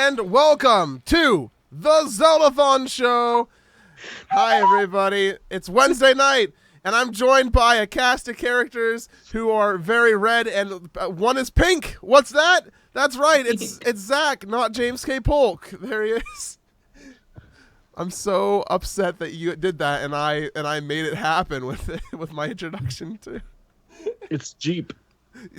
and welcome to the Zeldathon show. Hi, everybody. It's Wednesday night, and I'm joined by a cast of characters who are very red, and one is pink. What's that? That's right. It's Zach, not James K. Polk. There he is. I'm so upset that you did that, and I made it happen with my introduction too. It's Jeep.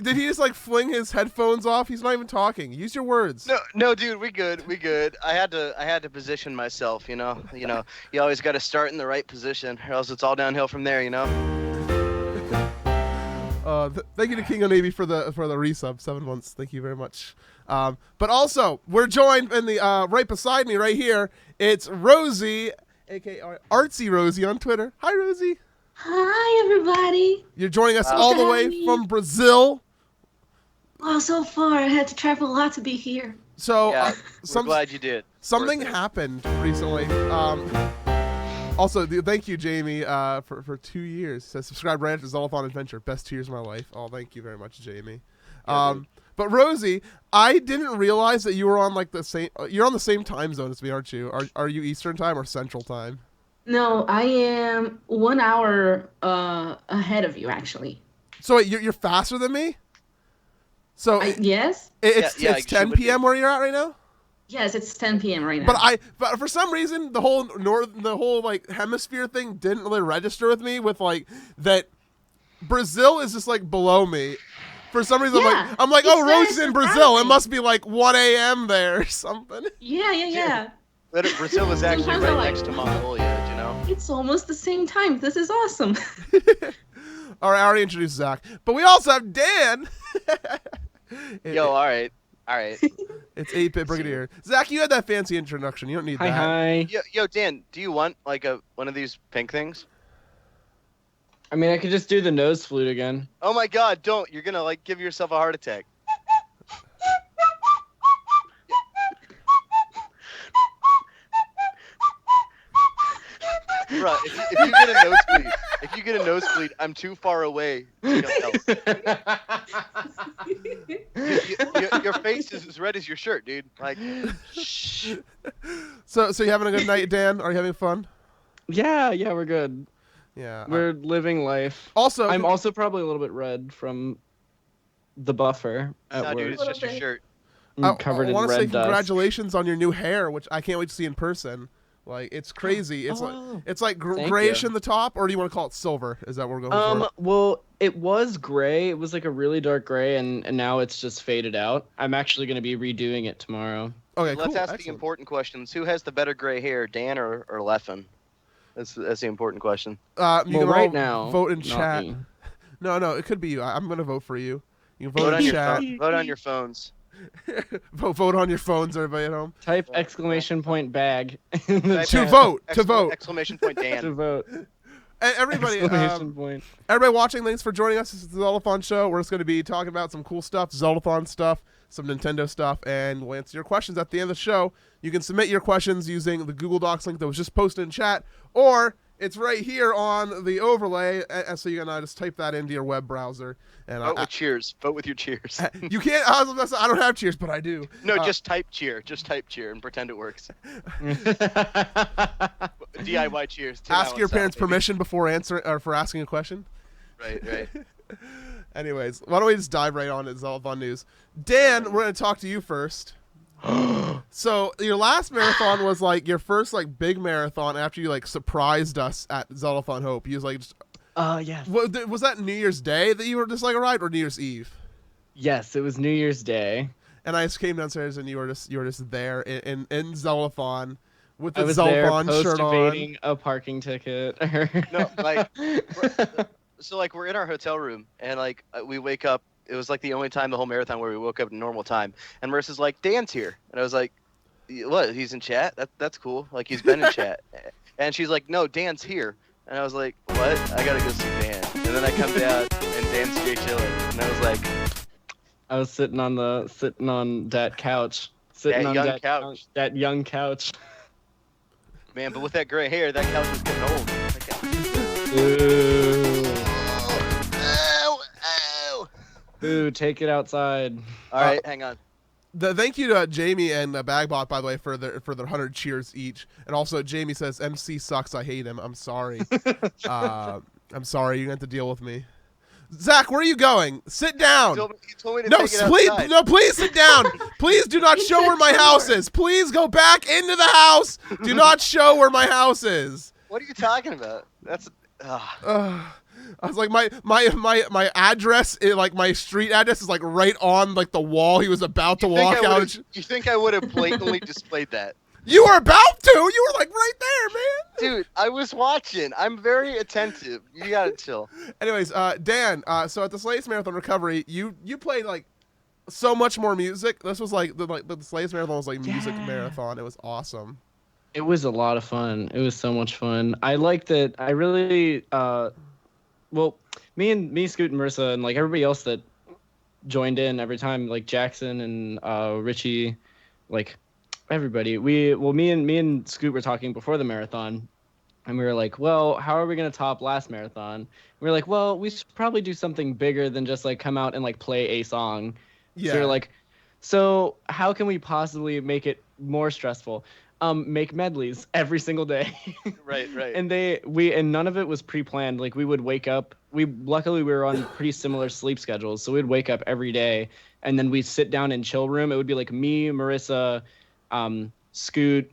Did he just like fling his headphones off? He's not even talking. Use your words. No, dude, we good. I had to position myself, you know. You always got to start in the right position, or else it's all downhill from there, you know. Thank you to King of Navy for the resub, 7 months. Thank you very much. But also, we're joined in the right beside me, right here. It's Rosie, aka Artsy Rosie on Twitter. Hi, Rosie. Hi, everybody. You're joining us all the way from Brazil. Oh, so far. I had to travel a lot to be here. So, Yeah, we're glad you did. Something happened recently. Also, thank you, Jamie, for 2 years. It says, subscribe right after Zeldathon Adventure. Best 2 years of my life. Oh, thank you very much, Jamie. But Rosie, I didn't realize that you were on like the same. You're on the same time zone as me, aren't you? Are you Eastern time or Central time? No, I am 1 hour ahead of you, actually. So wait, you're faster than me. So yes. It's 10 p.m. where you're at right now. Yes, it's 10 p.m. right now. But for some reason, the whole like hemisphere thing didn't really register with me. With like that, Brazil is just like below me. For some reason, I'm like, oh, Rosie's in Brazil. It must be like 1 a.m. there or something. Yeah. Brazil is actually right next to Mongolia, you know. It's almost the same time. This is awesome. All right, I already introduced Zach, but we also have Dan. Yo, all right. It's 8-Bit Brigadier. Zach, you had that fancy introduction. You don't need that. Hi. Yo, Dan, do you want like one of these pink things? I mean, I could just do the nose flute again. Oh my God, don't! You're gonna like give yourself a heart attack. Bruh, if you get a nosebleed, I'm too far away to help. Your face is as red as your shirt, dude. Like, shh. So you having a good night, Dan? Are you having fun? Yeah, we're good. Yeah. We're living life. Also, I'm also probably a little bit red from the buffer at Nah, work. dude, it's just your shirt. I'm covered I in want to say red dust. congratulations on your new hair, which I can't wait to see in person. Like, it's crazy. It's like grayish in the top, or do you want to call it silver? Is that what we're going for? Well, it was gray. It was like a really dark gray, and now it's just faded out. I'm actually going to be redoing it tomorrow. Okay, Let's cool. ask the important questions. Who has the better gray hair, Dan or Leffen? That's the important question. You can right all now, vote in not chat. me. No, it could be you. I'm going to vote for you. You can vote Vote in on your chat. vote on your phones. vote on your phones, everybody at home. Type exclamation point bag in the Type chat. To vote. Exclamation point Dan. To vote. And everybody, Exclamation point. everybody watching, thanks for joining us. This is the Zeldathon show. We're just going to be talking about some cool stuff, Zeldathon stuff, some Nintendo stuff, and we'll answer your questions at the end of the show. You can submit your questions using the Google Docs link that was just posted in chat, or it's right here on the overlay, and so you can just type that into your web browser. And Vote with cheers. Vote with your cheers. You can't. I don't have cheers, but I do. No, just type cheer. Just type cheer and pretend it works. DIY cheers. Ask your parents' permission before answering or for asking a question. Right. Anyways, why don't we just dive right on to Zeldathon news? Dan, we're going to talk to you first. So your last marathon was like your first like big marathon after you like surprised us at Zeldathon Hope. You was like, Yes. was that New Year's Day that you were just like a ride, or New Year's Eve? Yes, it was New Year's Day. And I just came downstairs and you were just there in Zeldathon with the I was there Zeldathon shirt on. post-evading a parking ticket. No, like, we're in our hotel room and like we wake up. It was like the only time the whole marathon where we woke up at normal time. And Marissa's like, Dan's here. And I was like, what? He's in chat? That's cool. Like, he's been in chat. And she's like, no, Dan's here. And I was like, what? I gotta go see Dan. And then I come down and Dan's straight chilling. And I was like, I was sitting on that couch. Sitting on that couch. That young couch. Man, but with that gray hair, that couch was getting old. Ooh. Ow! Ooh, take it outside. All right, hang on. Thank you to Jamie and Bagbot, by the way, for their 100 cheers each. And also, Jamie says, MC sucks, I hate him. I'm sorry. I'm sorry, you have to deal with me. Zach, where are you going? Sit down. He told me to No, take it please, outside. no, please sit down. Please do not show where my house is. Please go back into the house. Do not show where my house is. What are you talking about? That's. I was like, my address, like my street address, is like right on like the wall. He was about to walk out. You think I would have blatantly displayed that? You were about to. You were like right there, man. Dude, I was watching. I'm very attentive. You gotta chill. Anyways, Dan. So at the Slaves Marathon Recovery, you played like so much more music. This was like the Slaves Marathon was like music marathon. It was awesome. It was a lot of fun. It was so much fun. I liked it. I really, well, me, Scoot, and Marissa, and like everybody else that joined in every time, like Jackson and Richie, like everybody. Me and Scoot were talking before the marathon, and we were like, well, how are we gonna top last marathon? We were like, well, we should probably do something bigger than just like come out and like play a song. Yeah. So we're like, so how can we possibly make it more stressful? Make medleys every single day. Right. And and none of it was pre-planned. Like we would wake up. Luckily we were on pretty similar sleep schedules, so we'd wake up every day, and then we'd sit down in chill room. It would be like me, Marissa, Scoot,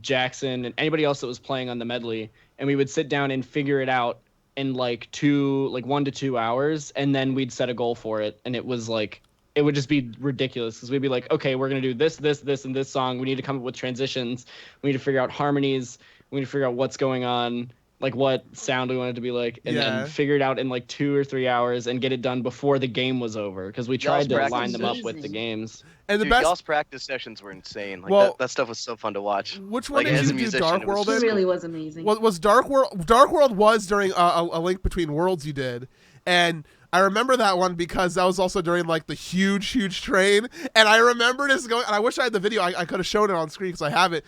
Jackson, and anybody else that was playing on the medley, and we would sit down and figure it out in like 1 to 2 hours, and then we'd set a goal for it, and it was like. It would just be ridiculous because we'd be like, okay, we're going to do this, and this song. We need to come up with transitions. We need to figure out harmonies. We need to figure out what's going on, like what sound we want it to be like, and then figure it out in like 2 or 3 hours and get it done before the game was over because we tried to line them up with the games. And the Dude, best y'all's practice sessions were insane. Like that stuff was so fun to watch. Which one Like, did as you a do? musician, Dark it was World? just It really was amazing. Was Dark World? Dark World was during a Link Between Worlds you did, and I remember that one because that was also during like the huge train, and I remember this going. And I wish I had the video. I could have shown it on screen because I have it.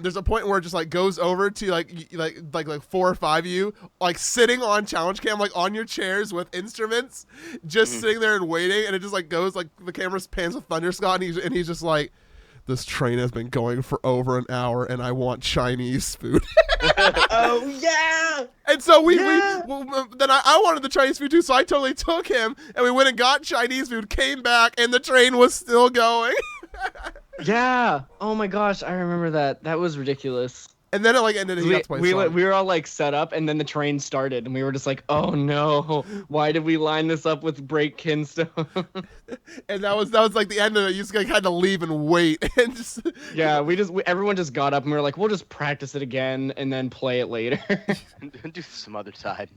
There's a point where it just like goes over to like 4 or 5 of you like sitting on challenge cam like on your chairs with instruments, just sitting there and waiting, and it just like goes like the camera pans with Thunder Scott, and he's just like, this train has been going for over an hour, and I want Chinese food. Oh yeah! And so then I wanted the Chinese food too, so I totally took him, and we went and got Chinese food, came back, and the train was still going. Yeah. Oh my gosh, I remember that. That was ridiculous. And then it like ended. And he got to play we were all like set up, and then the train started, and we were just like, "Oh no! Why did we line this up with Break Kinstone?" And that was like the end of it. You just like, had to leave and wait, and just yeah, everyone just got up, and we were like, "We'll just practice it again, and then play it later." Do some other time.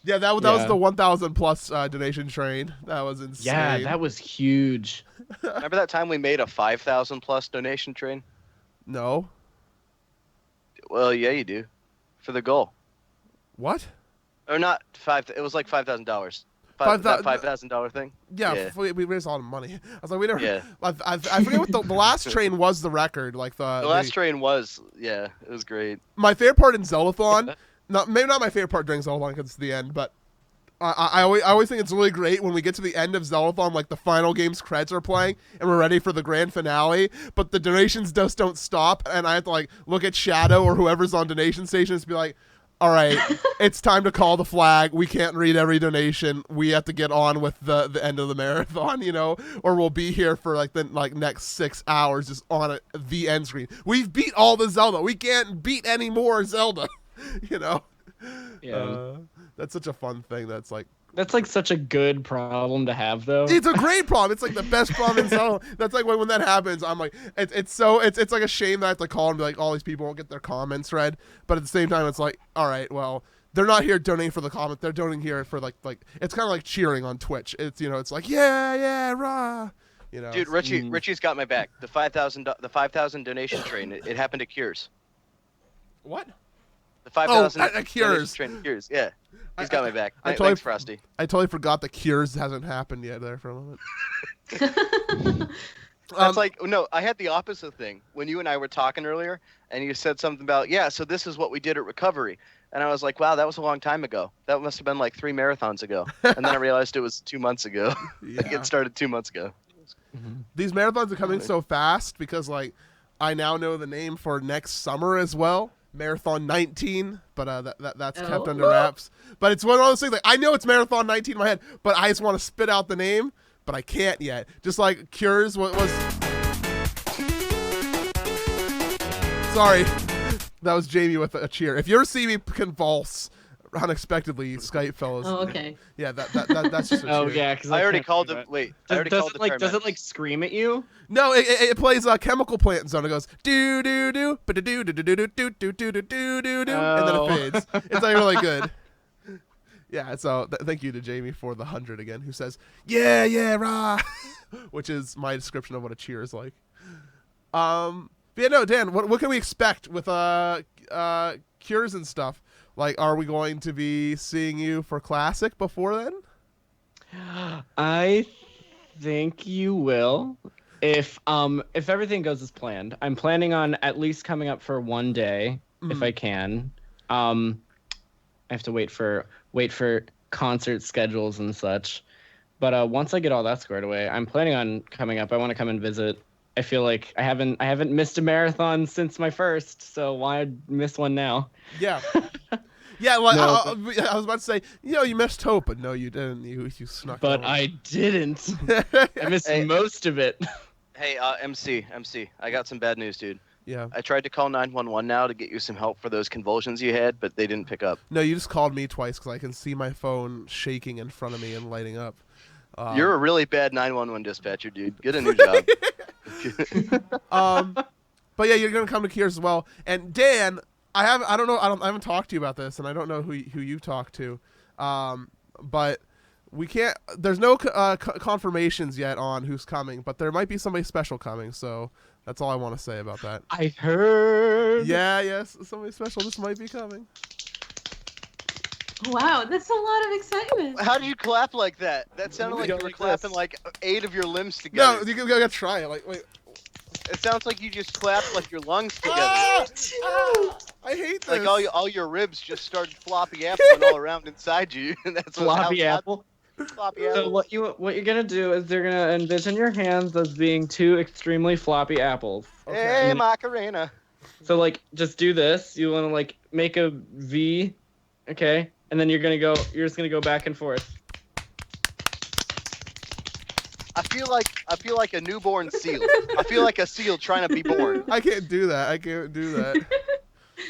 Yeah, that was the 1,000 plus donation train. That was insane. Yeah, that was huge. Remember that time we made a 5,000 plus donation train? No. Well, yeah, you do. For the goal. What? Or not $5,000. It was like $5,000. $5,000 thing. Yeah, we raised a lot of money. I was like, we never. Yeah. I forget what the last train was. The record, like the last train was. Yeah, it was great. My favorite part in Zeldathon, maybe not my favorite part during Zeldathon because it's the end, but I always think it's really great when we get to the end of Zeldathon, like the final game's credits are playing, and we're ready for the grand finale, but the donations just don't stop, and I have to like look at Shadow or whoever's on donation stations to be like, all right, it's time to call the flag. We can't read every donation. We have to get on with the end of the marathon, or we'll be here for like the next 6 hours just on the end screen. We've beat all the Zelda. We can't beat any more Zelda, Yeah. That's such a fun thing. That's like such a good problem to have, though. It's a great problem. It's like the best problem in Zelda. That's like when that happens, I'm like, it's like a shame that I have to call and be like, all these people won't get their comments read. But at the same time, it's like, all right, well, they're not here donating for the comment. They're donating here for like it's kind of like cheering on Twitch. It's it's like yeah, rah. Dude, Richie's got my back. The 5,000 donation train. It happened at Cures. What? The 5,000 at Cures. Train at Cures. Yeah. He's got my back. Thanks, Frosty. I totally forgot the Cures hasn't happened yet there for a moment. That's no, I had the opposite thing. When you and I were talking earlier, and you said something about, so this is what we did at Recovery. And I was like, wow, that was a long time ago. That must have been like 3 marathons ago. And then I realized it was 2 months ago. Yeah. It started 2 months ago. These marathons are coming so fast because like I now know the name for next summer as well. Marathon 19, but that's kept under wraps. But it's one of those things like I know it's Marathon 19 in my head, but I just want to spit out the name, but I can't yet. Just like Cures was sorry, that was Jamie with a cheer. If you ever see me convulse unexpectedly, Skype fellas. Oh, okay. Yeah, that's just a cheer. Oh yeah, because I already called it. Wait, I already called the does it like scream at you? No, it plays a chemical plant zone. It goes do do do, but do do do do do do do do do do do do, and then it fades. It's like really good. Yeah, so thank you to Jamie for the 100 again, who says yeah rah, which is my description of what a cheer is like. But yeah, no, Dan, what can we expect with Cures and stuff? Like, are we going to be seeing you for Classic before then? I think you will. If everything goes as planned. I'm planning on at least coming up for one day if I can. I have to wait for concert schedules and such. But once I get all that squared away, I'm planning on coming up. I want to come and visit. I feel like I haven't missed a marathon since my first, so why miss one now? Yeah. Yeah, like, No, I was about to say, you missed Hope, but no, you didn't. You snuck. But over. I didn't. I missed most of it. Hey, MC, I got some bad news, dude. Yeah. I tried to call 911 now to get you some help for those convulsions you had, but they didn't pick up. No, you just called me twice because I can see my phone shaking in front of me and lighting up. You're a really bad 911 dispatcher, dude. Get a new job. But yeah, you're gonna come to Cures as well. And Dan, I haven't talked to you about this, and I don't know who you talked to, but we can't. There's no confirmations yet on who's coming, but there might be somebody special coming. So that's all I want to say about that. I heard. Yeah, yes, somebody special just might be coming. Wow, that's a lot of excitement. How did you clap like that? That sounded like you were like clapping this. like 8 of your limbs together. No, you gotta try it. Like, wait. It sounds like you just clapped like your lungs together. I hate this. Like all your ribs just started floppy appling all around inside you. And that's Floppy apple. Floppy apple. So what you're gonna do is you're gonna envision your hands as being two extremely floppy apples. Hey, Macarena. So like just do this. You wanna like make a V, okay? And then you're just gonna go back and forth. I feel like a newborn seal. I feel like a seal trying to be born. I can't do that.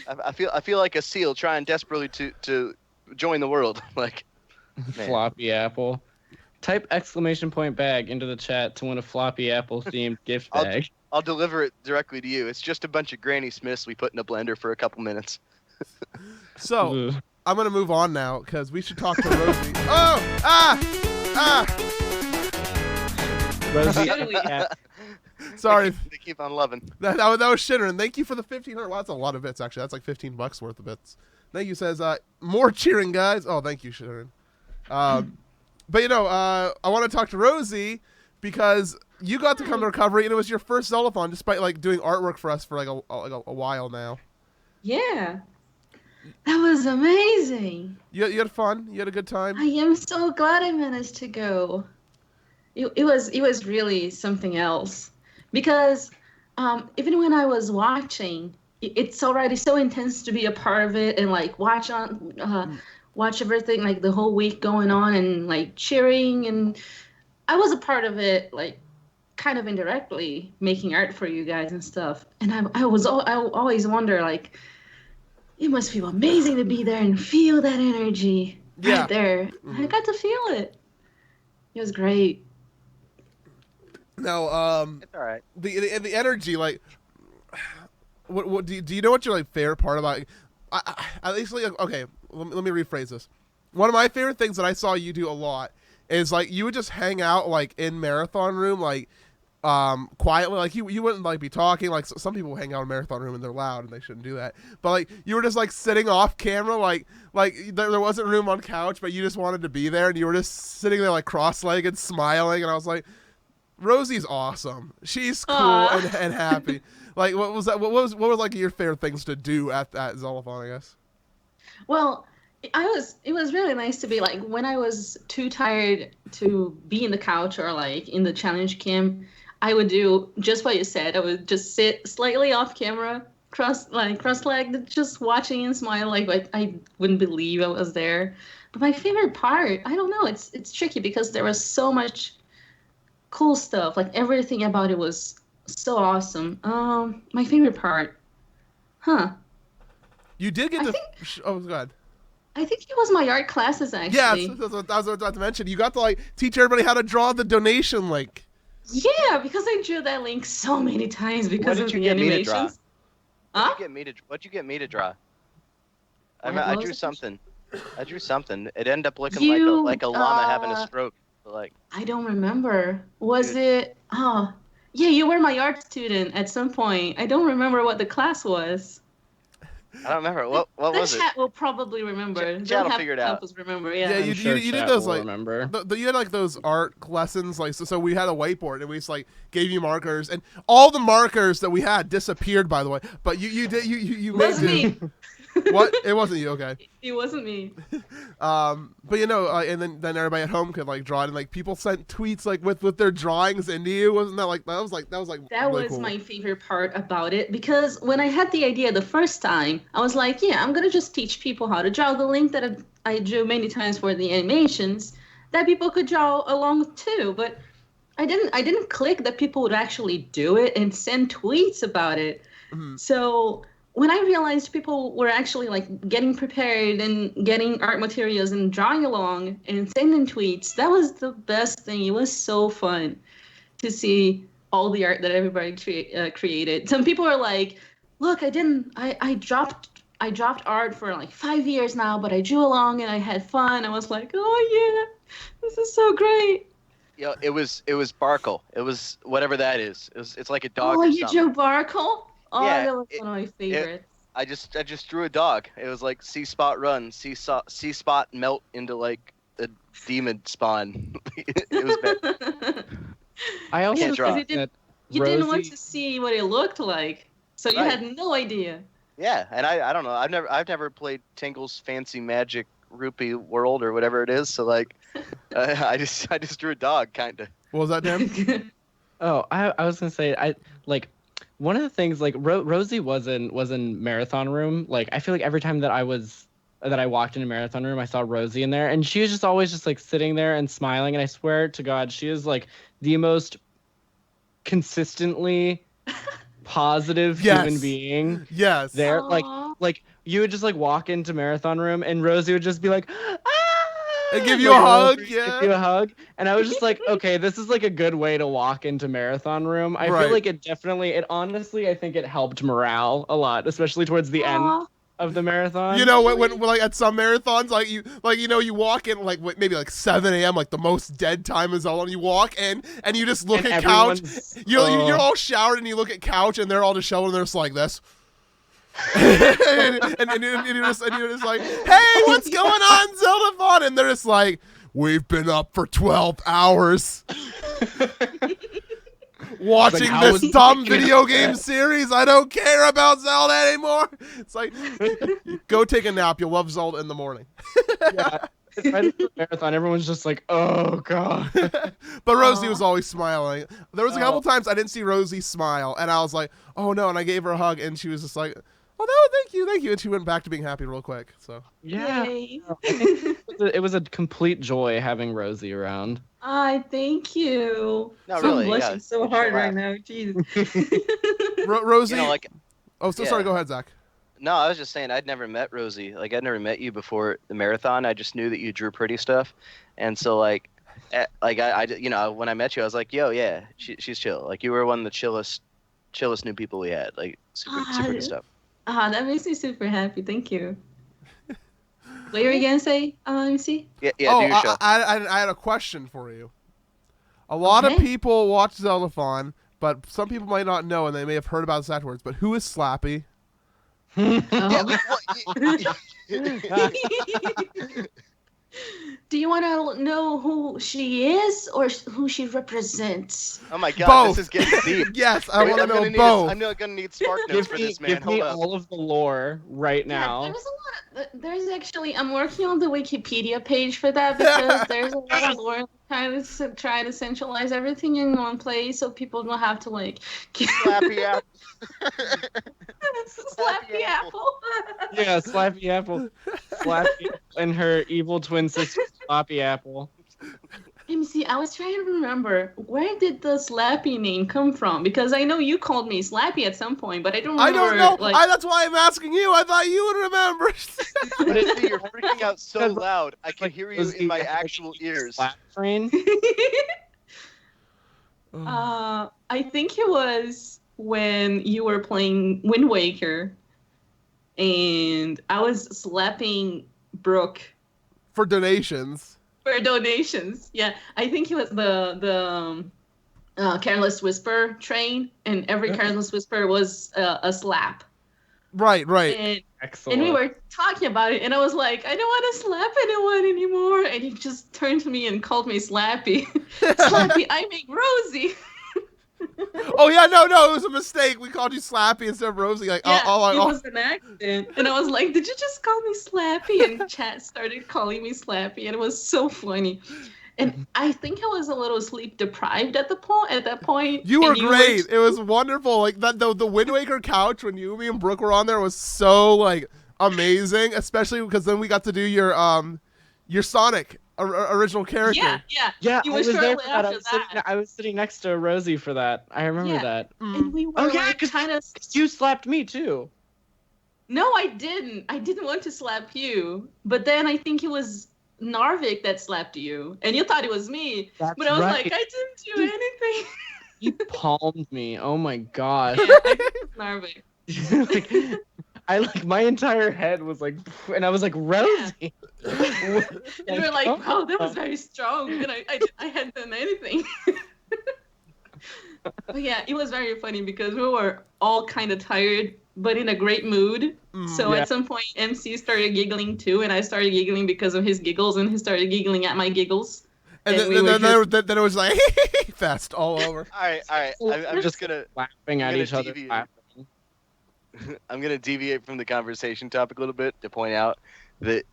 I feel like a seal trying desperately to join the world. Like, man. Floppy apple. Type !bag into the chat to win a floppy apple themed gift bag. I'll deliver it directly to you. It's just a bunch of Granny Smiths we put in a blender for a couple minutes. So Ooh. I'm gonna move on now because we should talk to Rosie. Rosie, Sorry, They keep on loving. that was Shinner. Thank you for the 1,500. Well, that's a lot of bits actually. That's like $15 worth of bits. Thank you. Says more cheering, guys. Oh, thank you, Shinner. But I want to talk to Rosie because you got to come to recovery and it was your first Zeldathon, despite like doing artwork for us for like a while now. Yeah. That was amazing. You had fun. You had a good time. I am so glad I managed to go. It was really something else because even when I was watching, it's already so intense to be a part of it and like watch everything like the whole week going on and like cheering, and I was a part of it like kind of indirectly making art for you guys and stuff, and I always wonder like it must feel amazing to be there and feel that energy right there. I got to feel it. It was great. Now, It's all right. the energy, like, what do you know what your like favorite part about? At least like, okay, let me rephrase this. One of my favorite things that I saw you do a lot is like you would just hang out like in marathon room like quietly, like you wouldn't like be talking, like some people hang out in marathon room and they're loud and they shouldn't do that, but like you were just like sitting off camera, like there wasn't room on couch but you just wanted to be there and you were just sitting there like cross-legged smiling, and I was like, Rosie's awesome. She's cool and happy. Like, what was that? What was like your favorite things to do at that Zeldathon, I guess? Well, It was really nice to be like when I was too tired to be in the couch or like in the challenge cam, I would do just what you said. I would just sit slightly off camera, cross-legged, just watching and smile like I wouldn't believe I was there. But my favorite part, I don't know, it's tricky because there was so much cool stuff. Like everything about it was so awesome. My favorite part, huh? You did get I to. think Oh, God. I think it was my art classes Yeah, actually. that's what I was about to mention. You got to like teach everybody how to draw the donation link. Yeah, because I drew that link so many times because What of did you the get me to draw? animations. Huh? What'd you get me to draw? What I was drew it? something. I drew something. It ended up looking You, like a llama having a stroke. Like, I don't remember. Was dude, it? Oh, yeah, you were my art student at some point. I don't remember what the class was. I don't remember. The, What the was it? chat will probably remember. They'll Chat will have figure it to help out. us remember. Yeah, Yeah. you, I'm sure you did chat those will like remember. you had like those art lessons like so we had a whiteboard and we just like gave you markers and all the markers that we had disappeared, by the way, but you did you It made wasn't me. what it wasn't you, okay. It wasn't me. But you know, and then everybody at home could like draw it, and like people sent tweets like with their drawings into you. Wasn't that like That really was cool. my favorite part about it because when I had the idea the first time, I was like, yeah, I'm gonna just teach people how to draw the link that I drew many times for the animations that people could draw along too. But I didn't click that people would actually do it and send tweets about it. Mhm. So when I realized people were actually like getting prepared and getting art materials and drawing along and sending tweets, that was the best thing. It was so fun to see all the art that everybody created. Some people are like, "Look, I dropped art for like 5 years now, but I drew along and I had fun." I was like, "Oh yeah, this is so great." It was Barkle. It was whatever that is. It's like a dog Oh, or you something. drew Barkle? Oh, Yeah, that was one of my favorites. I just drew a dog. It was like C spot run, C spot melt into like a demon spawn. It was bad. I also Can't draw. think that You didn't want Rosie- to see what it looked like, so you Right. had no idea. Yeah, and I don't know. I've never played Tingle's Fancy Magic Rupee World or whatever it is. So like, I just drew a dog, kinda. What was that, Dan? Oh, I was gonna say I like one of the things like Rosie was in marathon room. Like I feel like every time that I walked in a marathon room, I saw Rosie in there, and she was just always just like sitting there and smiling. And I swear to God, she is like the most consistently positive Yes. human being Yes. there. Aw. Like you would just like walk into marathon room, and Rosie would just be like, ah! And give you Like, a hug, give yeah. you a hug. And I was just like, okay, this is like a good way to walk into marathon room. I Right. feel like it honestly, I think it helped morale a lot, especially towards the end Aw. of the marathon. You know when like at some marathons you walk in like maybe like 7 a.m. like the most dead time is all, and you walk in and you just look And at couch. everyone's- You're all showered and you look at couch and they're all just showered and they're just like this. and you're just like, hey, what's going on, Zeldathon? And they're just like, we've been up for 12 hours watching how this was it dumb making video it? game series. I don't care about Zelda anymore. It's like, go take a nap. You'll love Zelda in the morning. Yeah. Right after the marathon, everyone's just like, oh god. But Rosie Aw. was always smiling. There was a couple Oh. times I didn't see Rosie smile, and I was like, oh no, and I gave her a hug, and she was just like, oh no, thank you, and she went back to being happy real quick. So Yeah. Yay. It was a complete joy having Rosie around. I thank you. No, I'm really, blushing yeah. so You should hard right laugh. now. Jeez. Rosie, You know, like, oh, so yeah. sorry, go ahead, Zach. no, I was just saying I'd never met Rosie. Like I'd never met you before the marathon. I just knew that you drew pretty stuff, and so like, I you know, when I met you, I was like, yo, yeah, she's chill. Like you were one of the chillest new people we had. Like super good stuff. That makes me super happy. Thank you. What were you gonna say? Let me see. Yeah, do Oh, your show. I had a question for you. A lot of Okay. people watch Zeldathon, but some people might not know, and they may have heard about this afterwards. But who is Slappy? Yeah, Oh. Do you want to know who she is or who she represents? Oh my god, Both. this is getting deep. Yes, I want to I'm know gonna need both. I'm gonna need spark notes for this, man. Give me Hold up. all of the lore right Yeah, now. there's a lot of, there's actually, I'm working on the Wikipedia page for that because there's a lot of lore kind of try to centralize everything in one place so people don't have to like Slappy apple. Slappy apple. Yeah, Slappy Apple. Slappy and her evil twin sister, Slappy Apple. Let me see. I was trying to remember where did the Slappy name come from because I know you called me Slappy at some point, but I don't remember. I don't know. Like, That's why I'm asking you. I thought you would remember. Honestly, you're freaking out so loud. I can hear you Was in my the actual ears. Slap train? I think it was when you were playing Wind Waker, and I was slapping Brooke For donations. for donations. Yeah, I think it was the Careless Whisper train, and every Careless Whisper was a slap. Right. And Excellent. we were talking about it, and I was like, I don't want to slap anyone anymore. And he just turned to me and called me Slappy. Slappy, I make Rosie. Oh yeah, no, it was a mistake. We called you Slappy instead of Rosie. Like, Yeah, oh, it was an accident. And I was like, did you just call me Slappy? And chat started calling me Slappy, and it was so funny. And I think I was a little sleep deprived at that point. You were and great. It was wonderful. Like that, the Wind Waker couch when you, me, and Brooke were on there was so like amazing. Especially because then we got to do your Sonic original character. Yeah, You I were was there shortly for that. after that. I was sitting next to Rosie for that. I remember Yeah. that. And we were Oh yeah, like because kind of. you slapped me too. No, I didn't. I didn't want to slap you. But then I think it was Narvik that slapped you. And you thought it was me. That's But I was right. like, I didn't do anything. You palmed me. Oh my gosh. Yeah, I think it was Narvik. My entire head was like, and I was like, Rosie. And we were like, oh. wow, that was very strong. And I hadn't done anything. But yeah, it was very funny because we were all kind of tired, but in a great mood. So Yeah. at some point, MC started giggling too, and I started giggling because of his giggles, and he started giggling at my giggles. And And then it was like fest all over. All right. I'm just gonna Laughing at gonna each other. deviate. Laughing. I'm gonna deviate from the conversation topic a little bit to point out that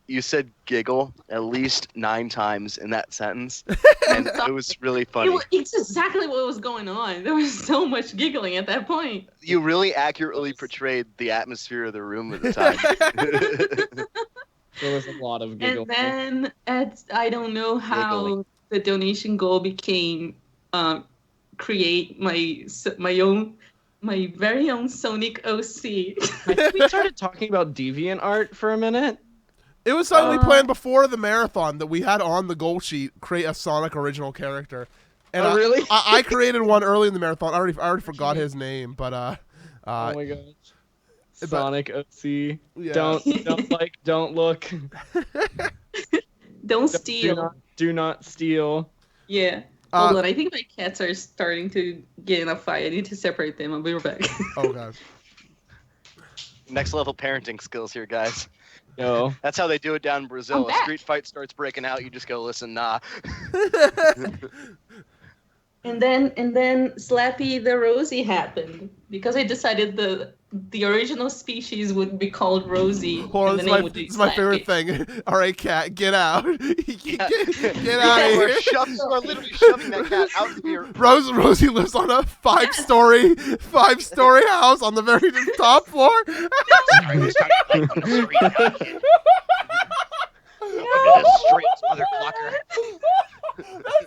you said giggle at least 9 times in that sentence, and it was really funny. It's exactly what was going on. There was so much giggling at that point. You really accurately portrayed the atmosphere of the room at the time. There was a lot of giggles. And then I don't know how Giggling. the donation goal became create my very own Sonic OC. I think we started talking about DeviantArt for a minute. It was something we planned before the marathon that we had on the goal sheet. Create a Sonic original character. And Oh, really? I created one early in the marathon. I already forgot his name, but Oh my gosh. but- Sonic OC. yeah. Don't look. Don't steal. Do not steal. Yeah. Hold on, I think my cats are starting to get in a fight. I need to separate them. I'll be right back. Oh god. Next level parenting skills here, guys. No. That's how they do it down in Brazil. I'm A back. street fight starts breaking out, you just go, listen, nah. And then Slappy the Rosie happened because I decided the original species would be called Rosie. Hold on, and the name would be this is my favorite Slappy. thing. All right, cat, get out. Get out of We're here. literally shoving that cat out of here. Rosie lives on a five-story house on the very top floor. Mother clucker.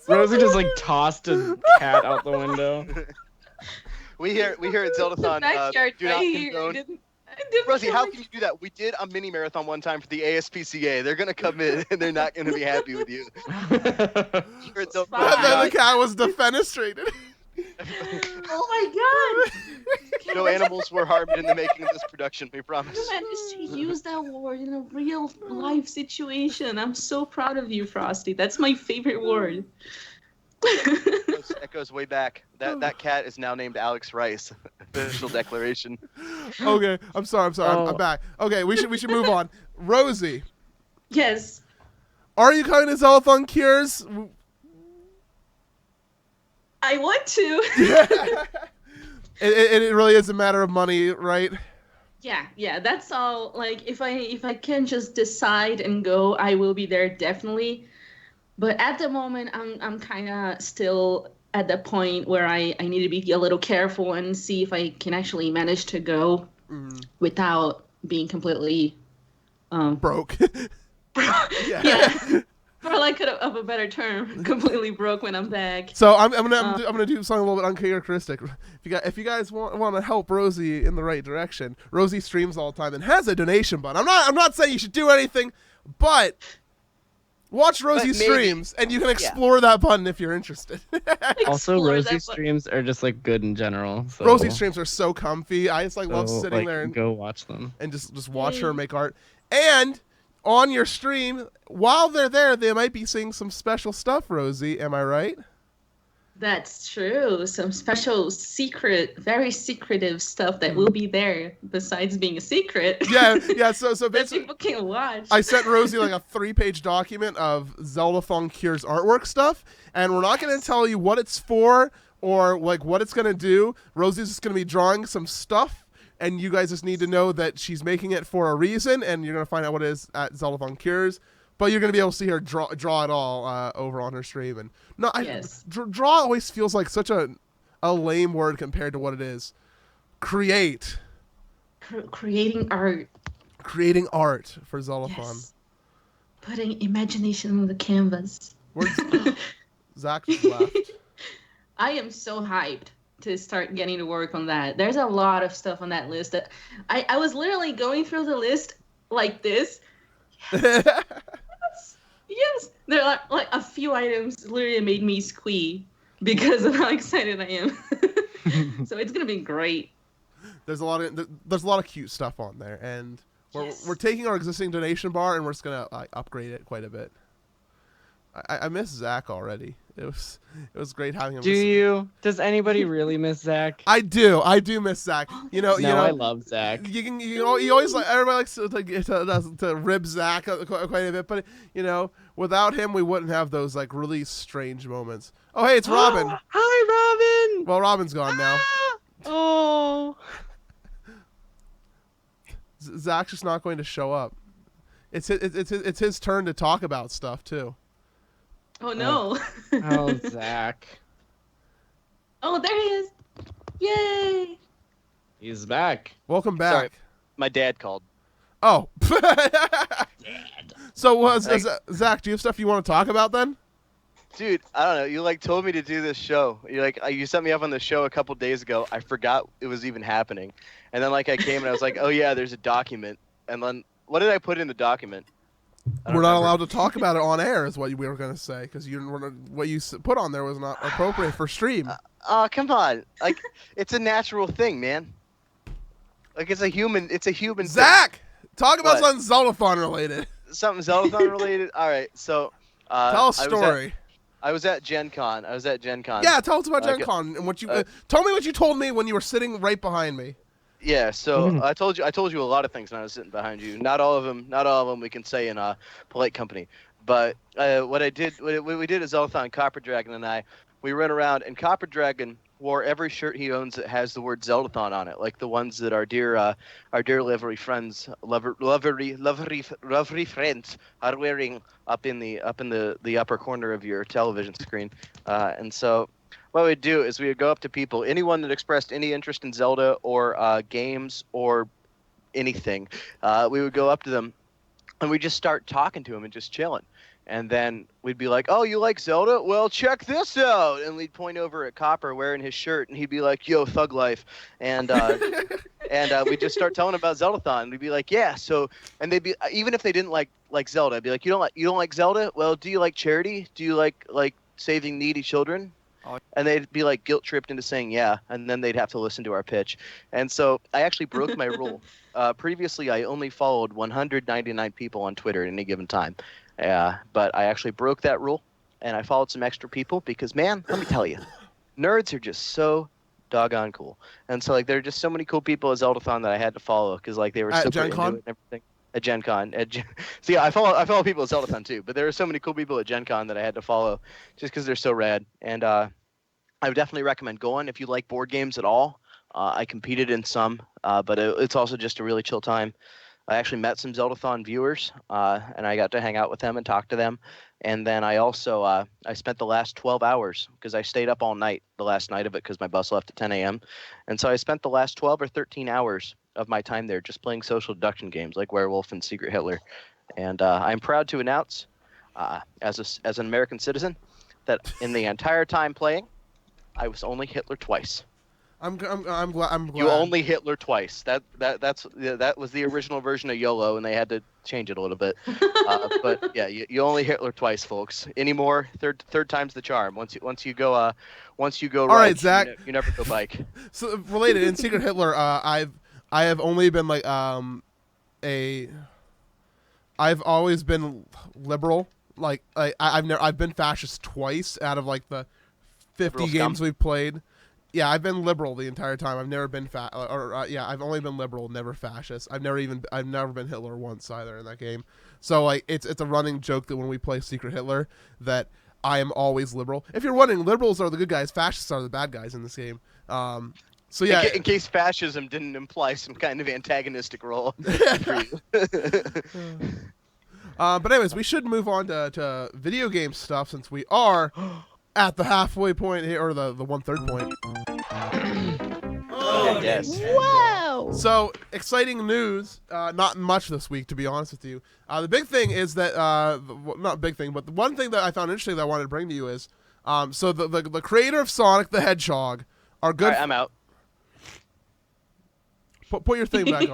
Rosie just like tossed a cat out the window. We hear at Zeldathon, Backyard do not right here. condone. I didn't Rosie, how like- can you do that? We did a mini marathon one time for the ASPCA. They're gonna come in and they're not gonna be happy with you. Here at Zeldathon, Fine. And then the cat was defenestrated. Oh my god! no animals were harmed in the making of this production. We promise. You managed to use that word in a real life situation. I'm so proud of you, Frosty. That's my favorite word. That goes way back. That cat is now named Alex Rice. Official declaration. Okay, I'm sorry. I'm Oh. back. Okay, we should move on. Rosie, Yes. Are you coming to Zeldathon Cures? I want to. It really is a matter of money, right? Yeah, that's all. Like, if I can just decide and go, I will be there definitely. But at the moment, I'm kind of still at the point where I need to be a little careful and see if I can actually manage to go without being completely Broke. yeah, for lack of a better term, completely broke when I'm back. So I'm gonna do something a little bit uncharacteristic. If you guys want to help Rosie in the right direction, Rosie streams all the time and has a donation button. I'm not saying you should do anything, but watch Rosie streams and you can explore that button if you're interested. Also, Rosie streams are just like good in general. So. Rosie streams are so comfy. I just love sitting there and go watch them and just watch her make art. And on your stream, while they're there, they might be seeing some special stuff, Rosie. Am I right? That's true. Some special very secretive stuff that will be there besides being a secret. Yeah. So basically, people can watch. I sent Rosie like a 3-page document of Zeldathon Cures artwork stuff, and we're not going to tell you what it's for or like what it's going to do. Rosie's just going to be drawing some stuff, and you guys just need to know that she's making it for a reason, and you're going to find out what it is at Zeldathon Cures. But you're going to be able to see her draw it all over on her stream. And draw always feels like such a lame word compared to what it is. Create. Creating art. Creating art for Zeldathon. Yes. Putting imagination on the canvas. Zach just left. I am so hyped to start getting to work on that. There's a lot of stuff on that list that I was literally going through the list like this. Yes, there are like a few items literally made me squee because of how excited I am. So it's gonna be great. There's a lot of cute stuff on there, and we're taking our existing donation bar and we're just gonna upgrade it quite a bit. I miss Zach already. It was great having him. Do you? Does anybody really miss Zach? I do miss Zach. I love Zach. You always like everybody likes to rib Zach quite a bit, but without him we wouldn't have those like really strange moments. Oh hey, it's Robin. Hi Robin. Well, Robin's gone now. Oh. Zach's just not going to show up. It's his turn to talk about stuff too. Oh no. Oh, Zach. Oh, there he is. Yay. He's back. Welcome back. Sorry, my dad called. Oh. Dad. So, Zach, do you have stuff you want to talk about then? Dude, I don't know. You told me to do this show. You set me up on the show a couple days ago. I forgot it was even happening, and then I came and I was like, oh yeah, there's a document. And then what did I put in the document? We're not allowed to talk about it on air, is what we were going to say, because what you put on there was not appropriate for stream. Oh, come on! It's a natural thing, man. It's a human. Zach, thing. Talk about something Zeldathon related. Something Zeldathon related. All right, so tell a story. I was at Gen Con. Yeah, tell us about Gen Con and what you tell me what you told me when you were sitting right behind me. Yeah, so I told you a lot of things when I was sitting behind you. Not all of them we can say in polite company. But what we did at Zeldathon, Copper Dragon and I, we ran around, and Copper Dragon wore every shirt he owns that has the word Zeldathon on it, like the ones that our dear livery friends, livery friends are wearing up in the upper corner of your television screen. And so what we'd do is we would go up to people, anyone that expressed any interest in Zelda or games or anything. We would go up to them, and we'd just start talking to them and just chilling. And then we'd be like, oh, you like Zelda? Well, check this out. And we'd point over at Copper wearing his shirt, and he'd be like, yo, thug life. And we'd just start telling about Zeldathon. And we'd be like, yeah. So, and they'd be, even if they didn't like Zelda, I'd be like, you don't like Zelda? Well, do you like charity? Do you like saving needy children? And they'd be guilt tripped into saying yeah, and then they'd have to listen to our pitch. And so I actually broke my rule. Previously, I only followed 199 people on Twitter at any given time. But I actually broke that rule, and I followed some extra people because, man, let me tell you, nerds are just so doggone cool. And so there are just so many cool people at Zeldathon that I had to follow because they were super into it and everything. at Gen Con. So yeah, I follow people at Zeldathon too, but there are so many cool people at Gen Con that I had to follow just because they're so rad. And I would definitely recommend going if you like board games at all. I competed in some, but it's also just a really chill time. I actually met some Zeldathon viewers, and I got to hang out with them and talk to them. And then I also I spent the last 12 hours because I stayed up all night the last night of it because my bus left at 10 a.m. And so I spent the last 12 or 13 hours of my time there just playing social deduction games like Werewolf and Secret Hitler. And I'm proud to announce, as an American citizen, that in the entire time playing, I was only Hitler twice. I'm glad. You only Hitler twice. That was the original version of YOLO, and they had to change it a little bit. But yeah, you only Hitler twice, folks. Anymore, third time's the charm. Once you go All right, right, Zach. you never go bike. So related in Secret Hitler, I have only been like I've always been liberal. I've been fascist twice out of like the 50 Liberal games scum. we've played. Yeah, I've been liberal the entire time. I've never been I've only been liberal, never fascist. I've never been Hitler once either in that game. So like it's a running joke that when we play Secret Hitler that I am always liberal. If you're wondering, liberals are the good guys, fascists are the bad guys in this game. So yeah, In case fascism didn't imply some kind of antagonistic role for you. But anyways, we should move on to video game stuff since we are at the halfway point here, or the 1/3 point. Yes. Wow. So exciting news! Not much this week, to be honest with you. The big thing is that not big thing, but the one thing that I found interesting that I wanted to bring to you is, so the creator of Sonic the Hedgehog are good. All right, I'm out. Put your thing back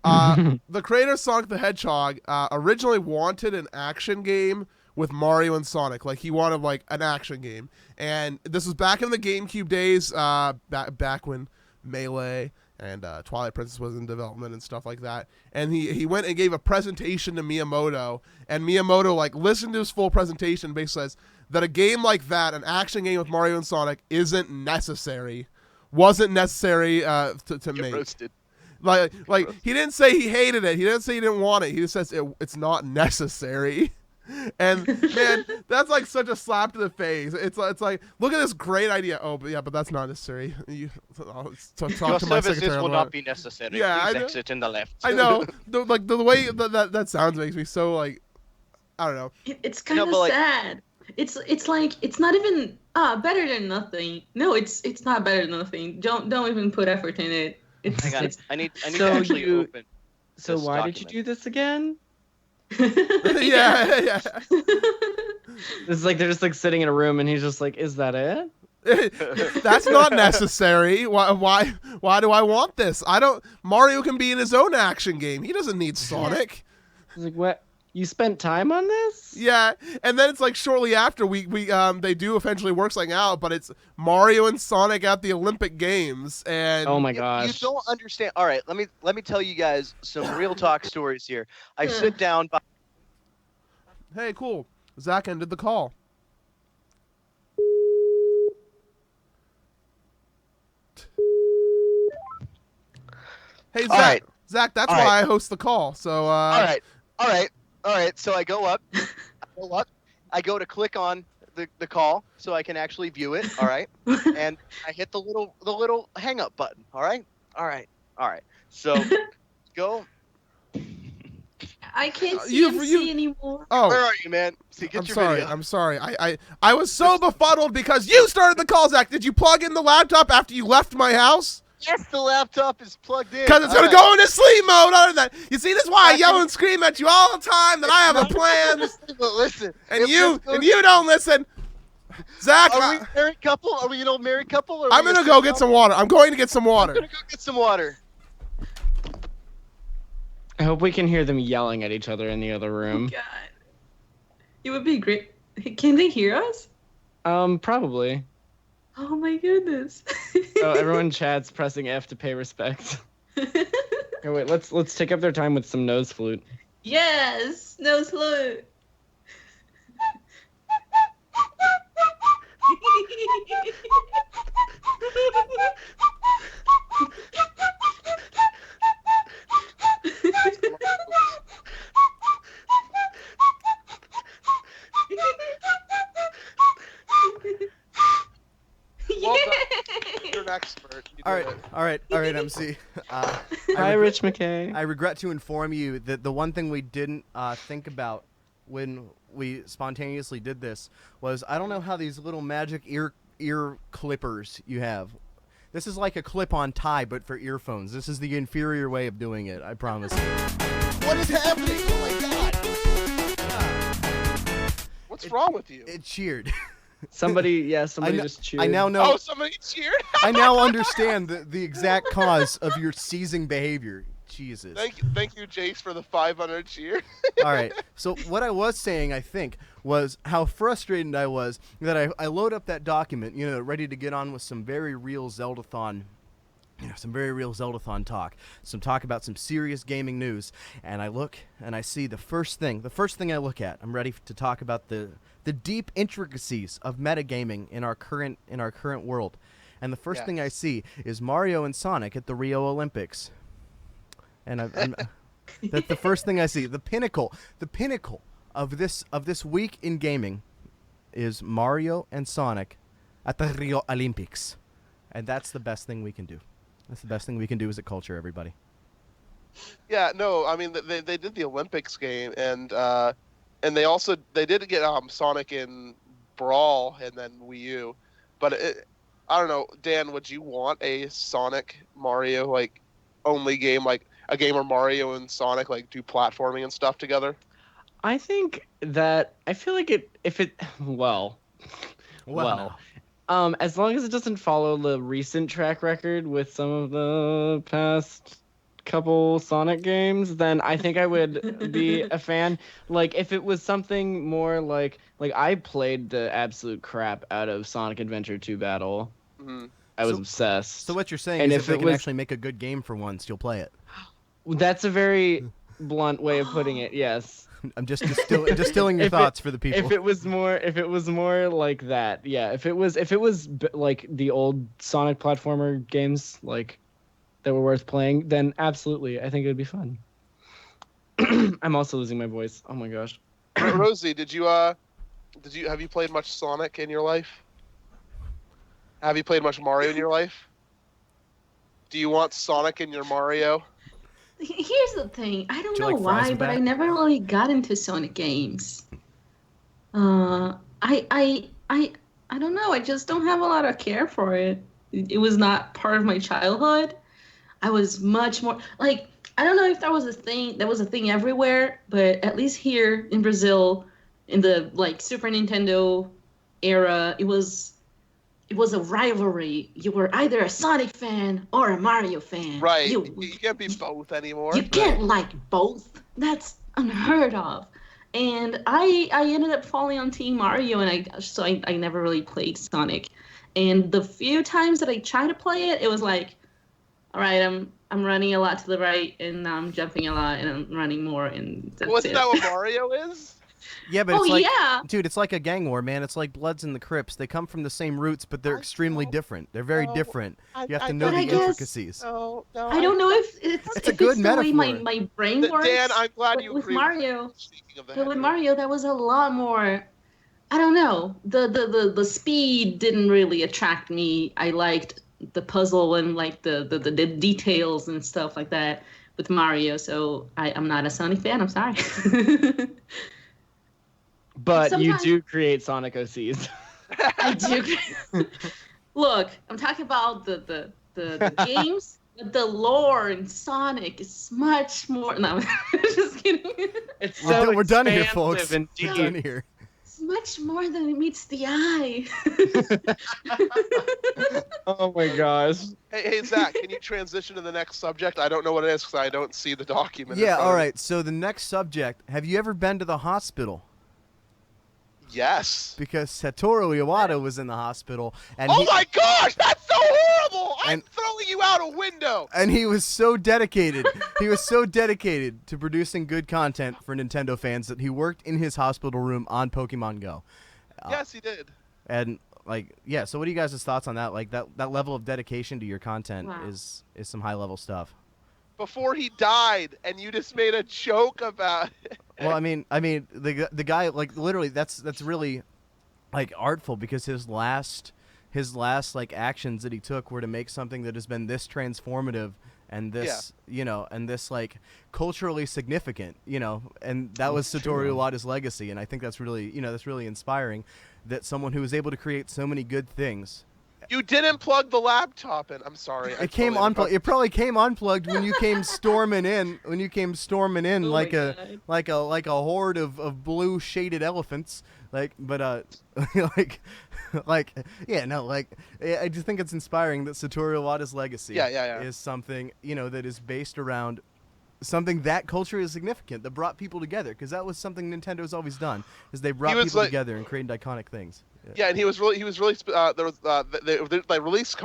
on. The creator of Sonic the Hedgehog originally wanted an action game with Mario and Sonic. Like, he wanted, like, an action game. And this was back in the GameCube days, back when Melee and Twilight Princess was in development and stuff like that. And he went and gave a presentation to Miyamoto, and Miyamoto, like, listened to his full presentation and basically says that a game like that, an action game with Mario and Sonic, isn't necessary. Wasn't necessary to make. Roasted. Like he didn't say he hated it. He didn't say he didn't want it. He just says it's not necessary. And man, that's like such a slap to the face. It's like, look at this great idea. Oh, but that's not necessary. Talk Your to my services secretary. will not be necessary. Yeah, I Please know. exit in the left. I know. The way that sounds makes me so like, I don't know. It's kind of but, like- sad. It's like it's not even better than nothing. No, it's not better than nothing. Don't even put effort in it. It's, Hang on. it's I need So to actually you- open. So this why did document. you do this again? Yeah. It's like they're just like sitting in a room and he's just like, is that it? That's not necessary. Why do I want this? Mario can be in his own action game. He doesn't need Sonic. He's like, what? You spent time on this? Yeah, and then it's like shortly after we they do eventually work something out, but it's Mario and Sonic at the Olympic Games, and Oh my You gosh. don't understand. All right, let me tell you guys some real talk stories here. I sit down by hey, cool. Zach ended the call. Hey Zach, right. Zach, that's All why right. I host the call. So all right. So I go up. I go to click on the call so I can actually view it. All right, and I hit the little hang up button. All right. So go. I can't see You- MC anymore. oh. Where are you, man? See, get I'm your sorry. video. I'm sorry. I was so befuddled because you started the call, Zach. Did you plug in the laptop after you left my house? Yes, the laptop is plugged in. Because it's All going to right. go into sleep mode. Other than that, you see, this is why I yell and scream at you all the time that I have a plan, But listen, and if you this goes- don't listen. Zach, Are we a married couple? Are we an old married couple? Or I'm going to go get some water. I'm going to get some I'm water. gonna go get some water. I hope we can hear them yelling at each other in the other Oh, room. God. It would be great. Can they hear us? Probably. Oh my goodness. Oh, everyone in chat's pressing F to pay respect. Oh, wait, let's take up their time with some nose flute. Yes, no salute. All right, MC. Hi, Rich McKay. I regret to inform you that the one thing we didn't think about when we spontaneously did this was I don't know how these little magic ear clippers you have. This is like a clip-on tie, but for earphones. This is the inferior way of doing it, I promise you. What is happening? Oh my god! What's wrong with you? It cheered. Somebody just cheered. I now know. Oh, somebody cheered. I now understand the exact cause of your seizing behavior. Jesus. Thank you, Jace, for the 500 cheer. All right. So what I was saying, I think, was how frustrated I was that I load up that document, ready to get on with some very real Zeldathon, some very real Zeldathon talk, some talk about some serious gaming news, and I look and I see the first thing I look at. I'm ready to talk about the deep intricacies of metagaming in our current world, and the first thing I see is Mario and Sonic at the Rio Olympics. And that's the first thing I see. The pinnacle of this week in gaming is Mario and Sonic at the Rio Olympics, and that's the best thing we can do. That's the best thing we can do as a culture, everybody. Yeah, no, I mean they did the Olympics game, and they did get Sonic in Brawl and then Wii U, but I don't know, Dan, would you want a Sonic Mario only game, a game where Mario and Sonic do platforming and stuff together? I think that I feel like well, as long as it doesn't follow the recent track record with some of the past couple Sonic games, then I think I would be a fan. If it was something more like I played the absolute crap out of Sonic Adventure 2 Battle. Mm-hmm. I was obsessed. So what you're saying is if they can actually make a good game for once, you'll play it. That's a very blunt way of putting it. Yes. I'm just distilling your thoughts for the people. If it was more like that, yeah. If it was like the old Sonic platformer games, that were worth playing, then absolutely, I think it would be fun. I'm also losing my voice. Oh my gosh. Rosie, have you played much Sonic in your life? Have you played much Mario in your life? Do you want Sonic in your Mario? Here's the thing. I don't know like fries why, with but that? I never really got into Sonic games. I don't know. I just don't have a lot of care for it. It was not part of my childhood. I was much more I don't know if that was a thing. That was a thing everywhere, but at least here in Brazil, in the Super Nintendo era, it was a rivalry. You were either a Sonic fan or a Mario fan. Right. You can't be both anymore. You can't like both. That's unheard of. And I ended up falling on Team Mario, and I never really played Sonic. And the few times that I tried to play it, it was all right, I'm running a lot to the right, and I'm jumping a lot, and I'm running more, and that's Wasn't that what Mario is? Yeah, but it's yeah. Dude, it's like a gang war, man. It's like Bloods and the Crips. They come from the same roots, but they're extremely different. They're very different. You have to know the intricacies. No, I don't know if it's a good the way metaphor. my brain works. Dan, I'm glad you with agree Mario. Speaking of that, But with Mario, that was a lot more. I don't know. The speed didn't really attract me. I liked the puzzle and the details and stuff like that with Mario. So I'm not a Sonic fan. I'm sorry. But you do create Sonic OCs. I do. Look, I'm talking about the games. The lore in Sonic is much more. No, I'm just kidding. It's so we're done here, expansive folks. and We're deep. done here. It's much more than it meets the eye. Oh my gosh. Hey, Zach, can you transition to the next subject? I don't know what it is because I don't see the document. Yeah, all right. So the next subject, have you ever been to the hospital? Yes. Because Satoru Iwata was in the hospital, and Oh my gosh, that's so horrible! I'm And- throwing you out a window. and he was so dedicated. He was so dedicated to producing good content for Nintendo fans that he worked in his hospital room on Pokemon Go. Yes, he did. And so what are you guys' thoughts on that? That level of dedication to your content Wow. is some high level stuff. Before he died, and you just made a joke about it. Well, I mean, the guy literally that's really artful because his last his last like actions that he took were to make something that has been this transformative and this and this like culturally significant, and that was Satoru Iwata's legacy, and I think that's really that's really inspiring, that someone who was able to create so many good things. You didn't plug the laptop in. I'm sorry. It came unplugged. It probably came unplugged when you came storming in. Oh like my a God. horde of blue shaded elephants. I just think it's inspiring that Satoru Iwata's legacy is something that is based around something that culturally significant, that brought people together, because that was something Nintendo's always done, is they brought people together and created iconic things. Yeah, and he was really there was they released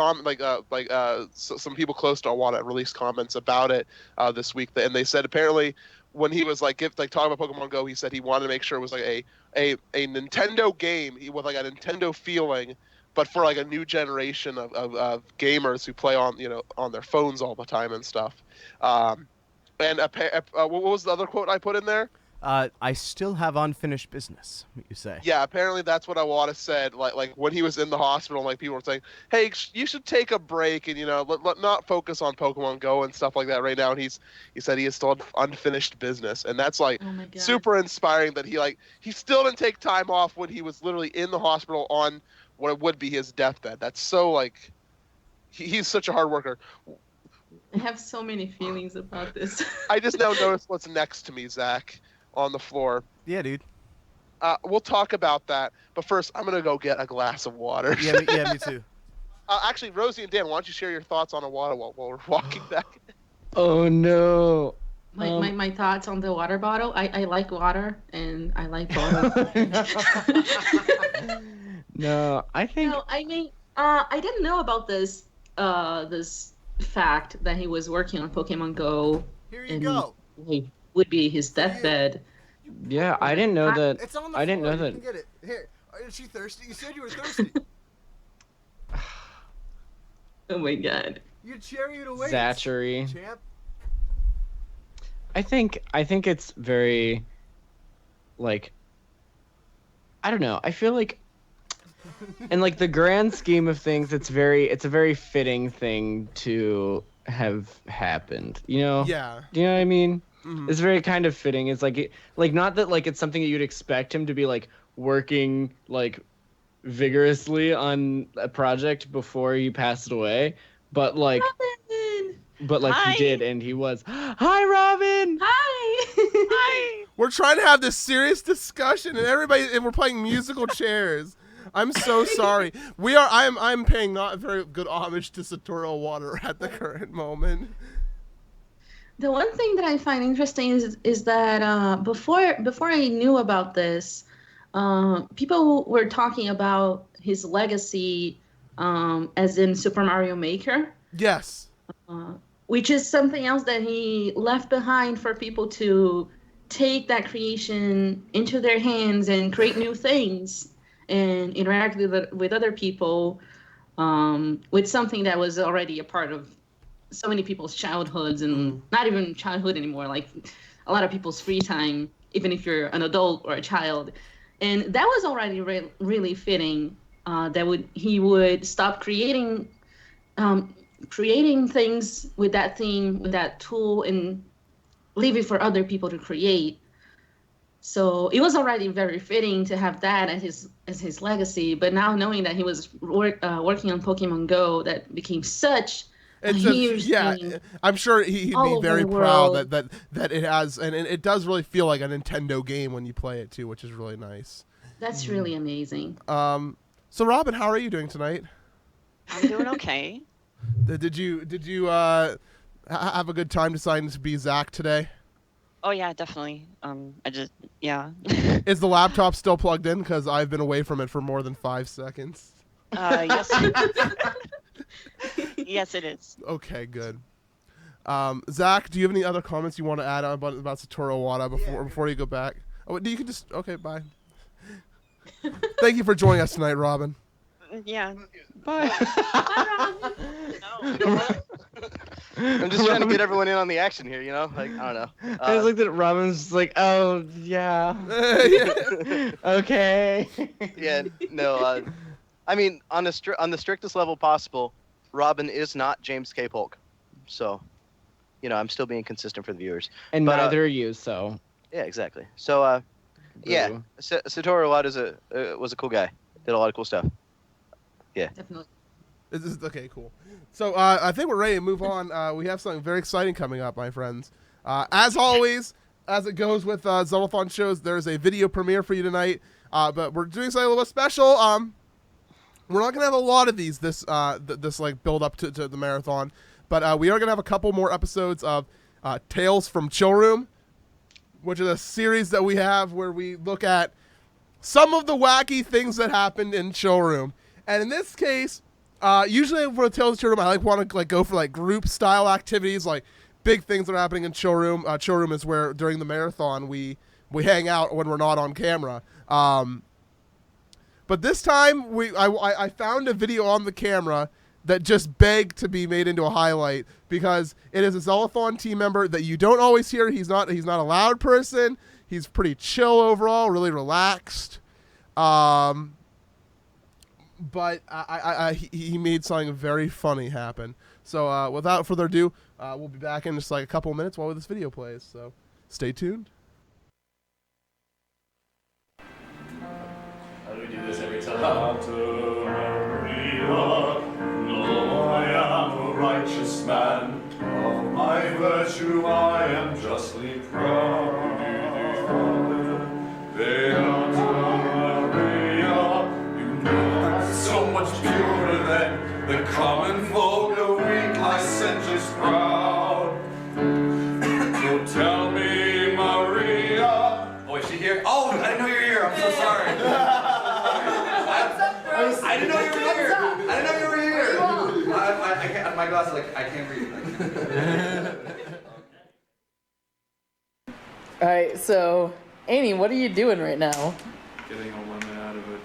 some people close to Iwata released comments about it this week, and they said apparently when he was talking about Pokemon Go, he said he wanted to make sure it was like a Nintendo game with like a Nintendo feeling, but for like a new generation of gamers who play on on their phones all the time and stuff. And what was the other quote I put in there? I still have unfinished business, you say. Yeah, apparently that's what Iwata said. Like when he was in the hospital, like people were saying, "Hey, you should take a break and let not focus on Pokemon Go and stuff like that right now." And he said he has still unfinished business, and that's like Oh my God. super inspiring that he still didn't take time off when he was literally in the hospital on what would be his deathbed. That's so like he's such a hard worker. I have so many feelings about this. I just now noticed what's next to me, Zach, on the floor. Yeah, dude. We'll talk about that, but first I'm gonna go get a glass of water. Yeah, me too. Actually, Rosie and Dan, why don't you share your thoughts on Iwata while we're walking back? Oh no. My thoughts on the water bottle. I like water and I like bottle. No, I think. No, I mean, I didn't know about this fact that he was working on Pokemon Go. Here you and go. He would be his deathbed. Yeah, I didn't know that. It's on the I didn't floor. know You that. can get it. Here. Is she thirsty? You said you were thirsty. Oh my God. You're cherry to wait. Zachary. Champ. I think it's very, like, I don't know. I feel like, in like the grand scheme of things, it's a very fitting thing to have happened. Yeah. Do you know what I mean? Mhm. It's very kind of fitting. It's like not that like it's something that you'd expect him to be like working like vigorously on a project before he passed away, but like. Robin! He did, and he was. Hi, Robin. Hi! Hi. We're trying to have this serious discussion, and we're playing musical chairs. I'm so sorry. I'm paying not very good homage to Satoru Iwata at the current moment. The one thing that I find interesting is that before I knew about this, people were talking about his legacy, as in Super Mario Maker. Yes. Which is something else that he left behind for people to take that creation into their hands and create new things and interact with other people, with something that was already a part of so many people's childhoods, and not even childhood anymore, like a lot of people's free time, even if you're an adult or a child. And that was already really fitting, he would stop creating things with that theme, with that tool, and leave it for other people to create. So it was already very fitting to have that as his legacy. But now knowing that he was working on Pokemon Go, that became such a huge thing. I'm sure he'd be all over very the proud world. that it has, and it does really feel like a Nintendo game when you play it too, which is really nice. That's really amazing. So Robin, how are you doing tonight? I'm doing okay. Did you have a good time deciding to be Zach today? Oh yeah, definitely. Yeah. Is the laptop still plugged in? Because I've been away from it for more than 5 seconds. Yes. Yes, it is. Okay, good. Zach, do you have any other comments you want to add about Satoru Iwata before you go back? Oh, you can just okay. Thank you for joining us tonight, Robin. Yeah. Bye. I'm just trying to get everyone in on the action here, Like, I don't know. I just looked at Robin's just like, oh yeah. Okay. Yeah, no. I mean, on the strictest level possible, Robin is not James K. Polk. So, I'm still being consistent for the viewers. And But, neither are you, so. Yeah, exactly. So, yeah, Boo. Satoru Iwata was a cool guy. Did a lot of cool stuff. Definitely. Okay, cool. So I think we're ready to move on. We have something very exciting coming up, my friends. As always, as it goes with Zeldathon shows, there's a video premiere for you tonight. But we're doing something a little bit special. We're not gonna have a lot of these this like build up to the marathon, but we are gonna have a couple more episodes of Tales from Chill Room, which is a series that we have where we look at some of the wacky things that happened in Chill Room. And in this case, usually for Tales of Chill Room, I want to go for group style activities, like big things that are happening in Chill Room. Chill Room is where during the marathon we hang out when we're not on camera. But this time I found a video on the camera that just begged to be made into a highlight because it is a Zeldathon team member that you don't always hear. He's not a loud person. He's pretty chill overall, really relaxed. But he made something very funny happen. So without further ado, we'll be back in just a couple of minutes while this video plays. So stay tuned. How do we do this every time? No, I am a righteous man. Of my virtue I am justly proud. Beata Maria, you know I'm so much purer than the common folk, the weak, licentious crowd. So tell me, Maria. Oh, is she here? Oh, I didn't know you were here. I'm so sorry. I didn't know you were here. I didn't know you were here. I can't, my glasses I can't read. All right, so Amy, what are you doing right now? Getting a lemon out of a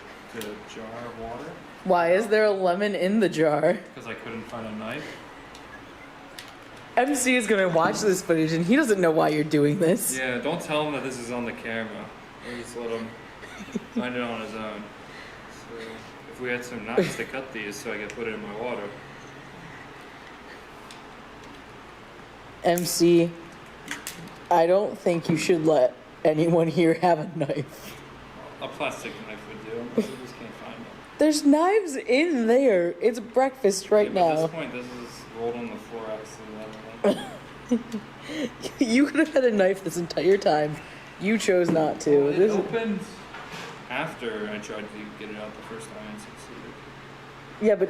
jar of water Why is there a lemon in the jar? because I couldn't find a knife. MC is gonna watch this footage and he doesn't know why you're doing this. Yeah, don't tell him that this is on the camera. Or just let him find it on his own. So if we had some knives to cut these so I could put it in my water. MC, I don't think you should let anyone here have a knife. A plastic knife would do. We just can't find them. There's knives in there. It's breakfast right At now. this point, this is rolled on the floor accidentally. You could have had a knife this entire time. You chose not to. It This opened after I tried to get it out the first time and succeeded. Yeah, but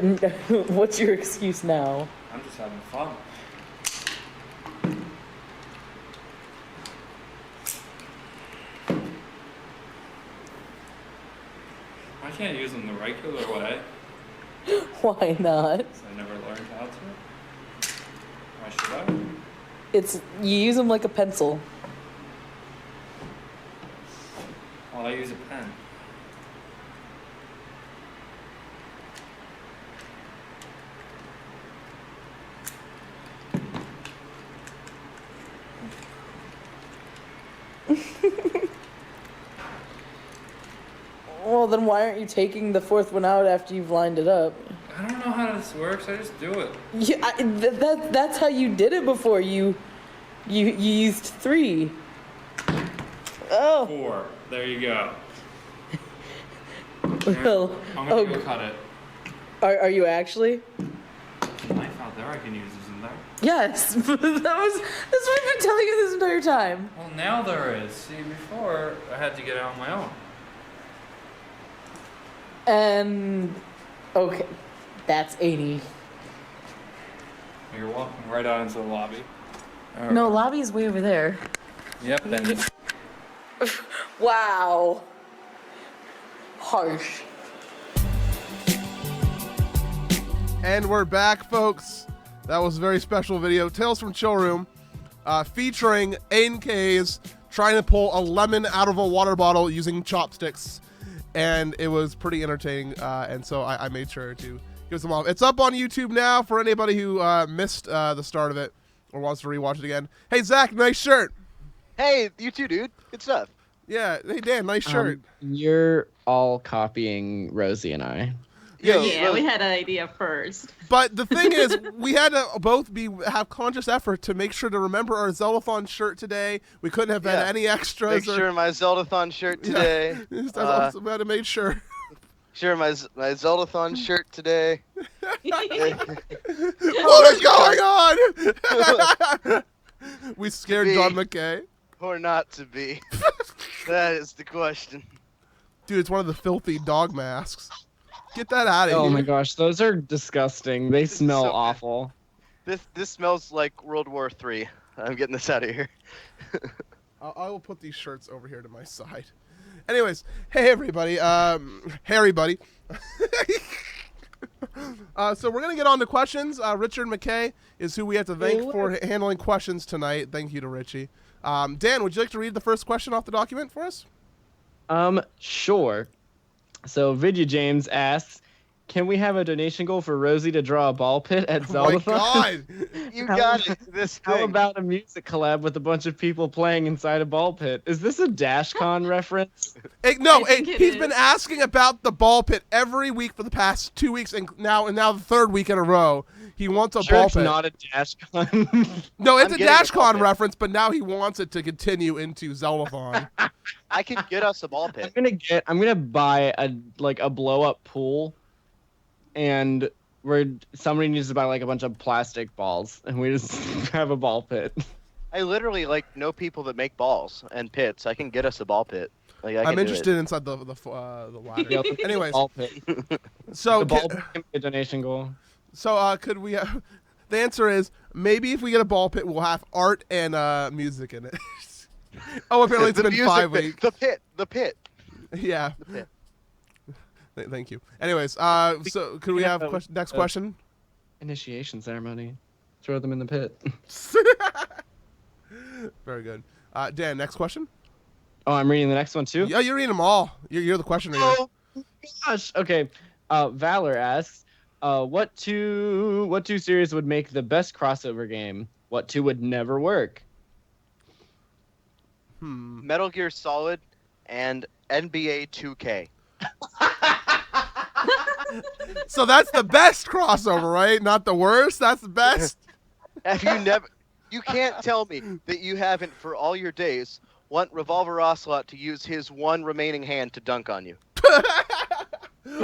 what's your excuse now? I'm just having fun. I can't use them the regular way. Why not? 'Cause I never learned how to. Why should I? It's you use them like a pencil. Well, I use a pen. Well, then why aren't you taking the fourth one out after you've lined it up? I don't know how this works. I just do it. Yeah, that's how you did it before. You used 3. Oh, 4. There you go. well, I'm gonna go cut it. are you actually? Knife out there I can use, isn't there? Yes, that's what I've been telling you this entire time. Well, now there is. See, before I had to get it on my own. And okay, that's 80. You're walking right out into the lobby. No, lobby's way over there. Yep, then. Wow. Harsh. And we're back, folks. That was a very special video. Tales from Chill Room, featuring ANKs trying to pull a lemon out of a water bottle using chopsticks. And it was pretty entertaining, and so I made sure to give some off. It's up on YouTube now for anybody who missed the start of it or wants to rewatch it again. Hey, Zach, nice shirt. Hey, you too, dude. Good stuff. Yeah, hey, Dan, nice shirt. You're all copying Rosie and I. Yo, Yeah, we had an idea first. But the thing is, we had to both have conscious effort to make sure to remember our Zeldathon shirt today. We couldn't have had Yeah. any extras. Make sure my Zeldathon shirt today. We had to make sure. Sure, my Zeldathon shirt today. What is going on? We scared John McKay. Or not to be. That is the question. Dude, it's one of the filthy dog masks. Get that out of here. Oh my gosh, those are disgusting. They This is smell so bad. awful. This smells like World War III. I'm getting this out of here. I will put these shirts over here to my side. Anyways, hey everybody. Harry buddy. So we're going to get on to questions. Richard McKay is who we have to thank for handling questions tonight. Thank you to Richie. Dan, would you like to read the first question off the document for us? Sure. So Vidya James asks, can we have a donation goal for Rosie to draw a ball pit at Zeldathon? Oh my God. You got it. This How thing. about a music collab with a bunch of people playing inside a ball pit? Is this a DashCon reference? No, I think it he's is. been asking about the ball pit every week for the past 2 weeks, and now the third week in a row. He wants a Sure, ball it's pit. not a DashCon. No, it's I'm a getting a ball DashCon pit. reference, but now he wants it to continue into Zeldathon. I can get us a ball pit. I'm gonna buy a blow up pool, and somebody needs to buy like a bunch of plastic balls, and we just have a ball pit. I literally know people that make balls and pits. I can get us a ball pit. Like, I can I'm do interested it. inside the ladder. Yeah, let's Anyways, ball pit. so The ball pit can be a donation goal. could we? The answer is maybe if we get a ball pit, we'll have art and music in it. Oh, apparently it's The been music 5 pit. weeks. The pit. Yeah. The pit. Thank you. Anyways, so could we have next question? Initiation ceremony. Throw them in the pit. Very good. Dan, next question. Oh, I'm reading the next one too? Yeah, you're reading them all. You're the question reader. Oh, Gosh. Okay. Valor asks, what two series would make the best crossover game? What two would never work? Metal Gear Solid and NBA 2K. So that's the best crossover, right? Not the worst. That's the best. Have you never? You can't tell me that you haven't, for all your days, want Revolver Ocelot to use his one remaining hand to dunk on you.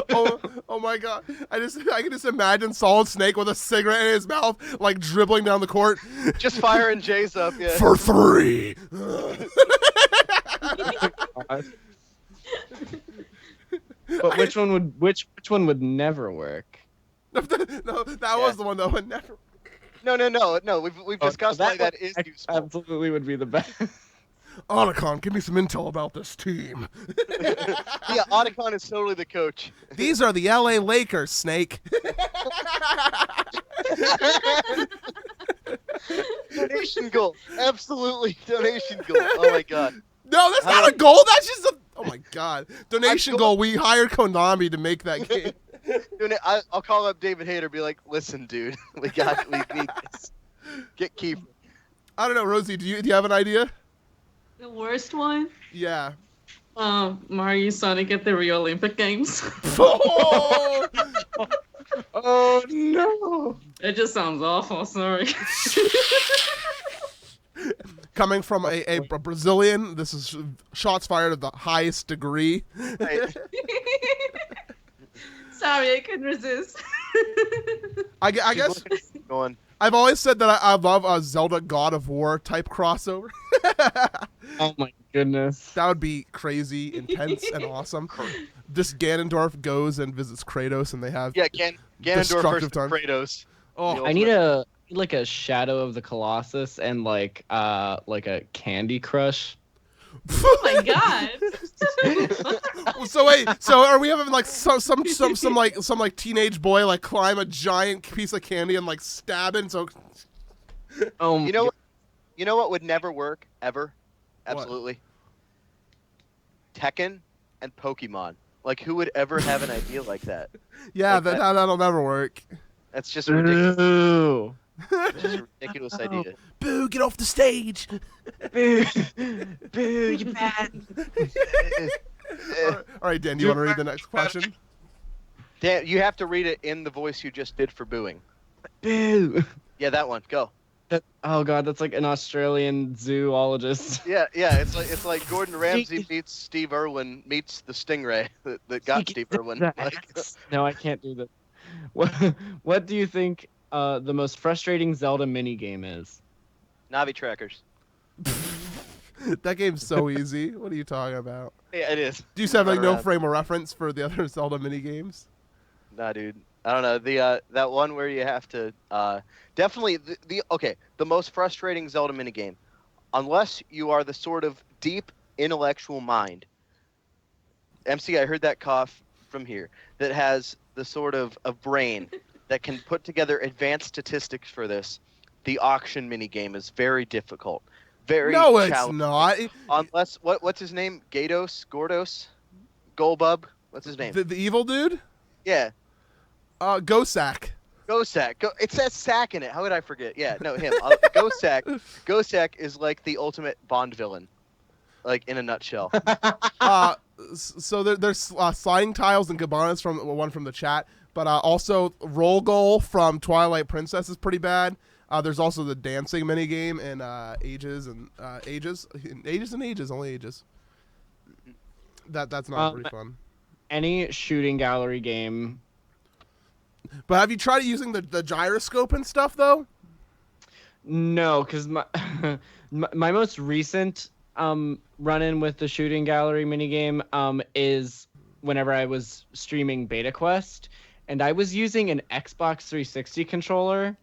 Oh my God! I can just imagine Solid Snake with a cigarette in his mouth, like dribbling down the court. Just firing Jays up, yeah. For 3. But which one would never work? No, that was the one that would never. No. We've discussed why that is useful. Absolutely would be the best. Otacon, give me some intel about this team. Yeah, Otacon is totally the coach. These are the LA Lakers, Snake. Donation goal. Absolutely donation goal. Oh my god. No, that's not a goal. That's just a. Oh my God! Donation goal. We hired Konami to make that game. I'll call up David Hayter, be like, listen, dude, we need this. Get Keith. I don't know, Rosie. Do you have an idea? The worst one? Yeah. Mario Sonic at the Rio Olympic Games. Oh! Oh no! It just sounds awful, sorry. Coming from a Brazilian, this is shots fired at the highest degree. Right. Sorry, I couldn't resist. I guess Going. I've always said that I love a Zelda God of War type crossover. Oh my goodness! That would be crazy, intense, and awesome. This Ganondorf goes and visits Kratos, and they have Yeah, Ganondorf Destructive versus time. Kratos. oh, I need a Shadow of the Colossus and like a Candy Crush. Oh my god. So wait, so are we having like some teenage boy like climb a giant piece of candy and like stab it? So Oh, You know what would never work ever? Absolutely. Tekken and Pokemon. Like, who would ever have an idea like that? yeah, Like that'll never work. That's just a ridiculous, Boo! just a ridiculous idea. Boo! Get off the stage. Boo! Boo! You bad. All right, Dan, do you want to read the next question? Dan, you have to read it in the voice you just did for booing. Boo. Yeah, that one. Go. Oh god, that's like an Australian zoologist. Yeah, it's like Gordon Ramsay meets Steve Irwin meets the stingray that got Steve Irwin. Like, No, I can't do that. What do you think the most frustrating Zelda minigame is? Navi trackers. That game's so easy. What are you talking about? Yeah, it is. Do you have like Run no around. frame of reference for the other Zelda mini games? Nah, dude. I don't know. The that one where you have to definitely the most frustrating Zelda minigame, unless you are the sort of deep intellectual mind. MC, I heard that cough from here. That has the sort of a brain that can put together advanced statistics for this. The auction minigame is very difficult. Very No, it's challenging. not. Unless what's his name? Gordos, Golbub. What's his name? The evil dude? Yeah. Gosak. Gosak. It says sack in it. How would I forget? Yeah, no, him. Gosak. Gosak is like the ultimate Bond villain, like in a nutshell. So there's sliding tiles and cabanas from one from the chat, but also roll goal from Twilight Princess is pretty bad. There's also the dancing mini game and ages, only ages. That's not pretty fun. Any shooting gallery game. But have you tried using the gyroscope and stuff though? No, because my most recent run-in with the shooting gallery minigame is whenever I was streaming Beta Quest, and I was using an Xbox 360 controller.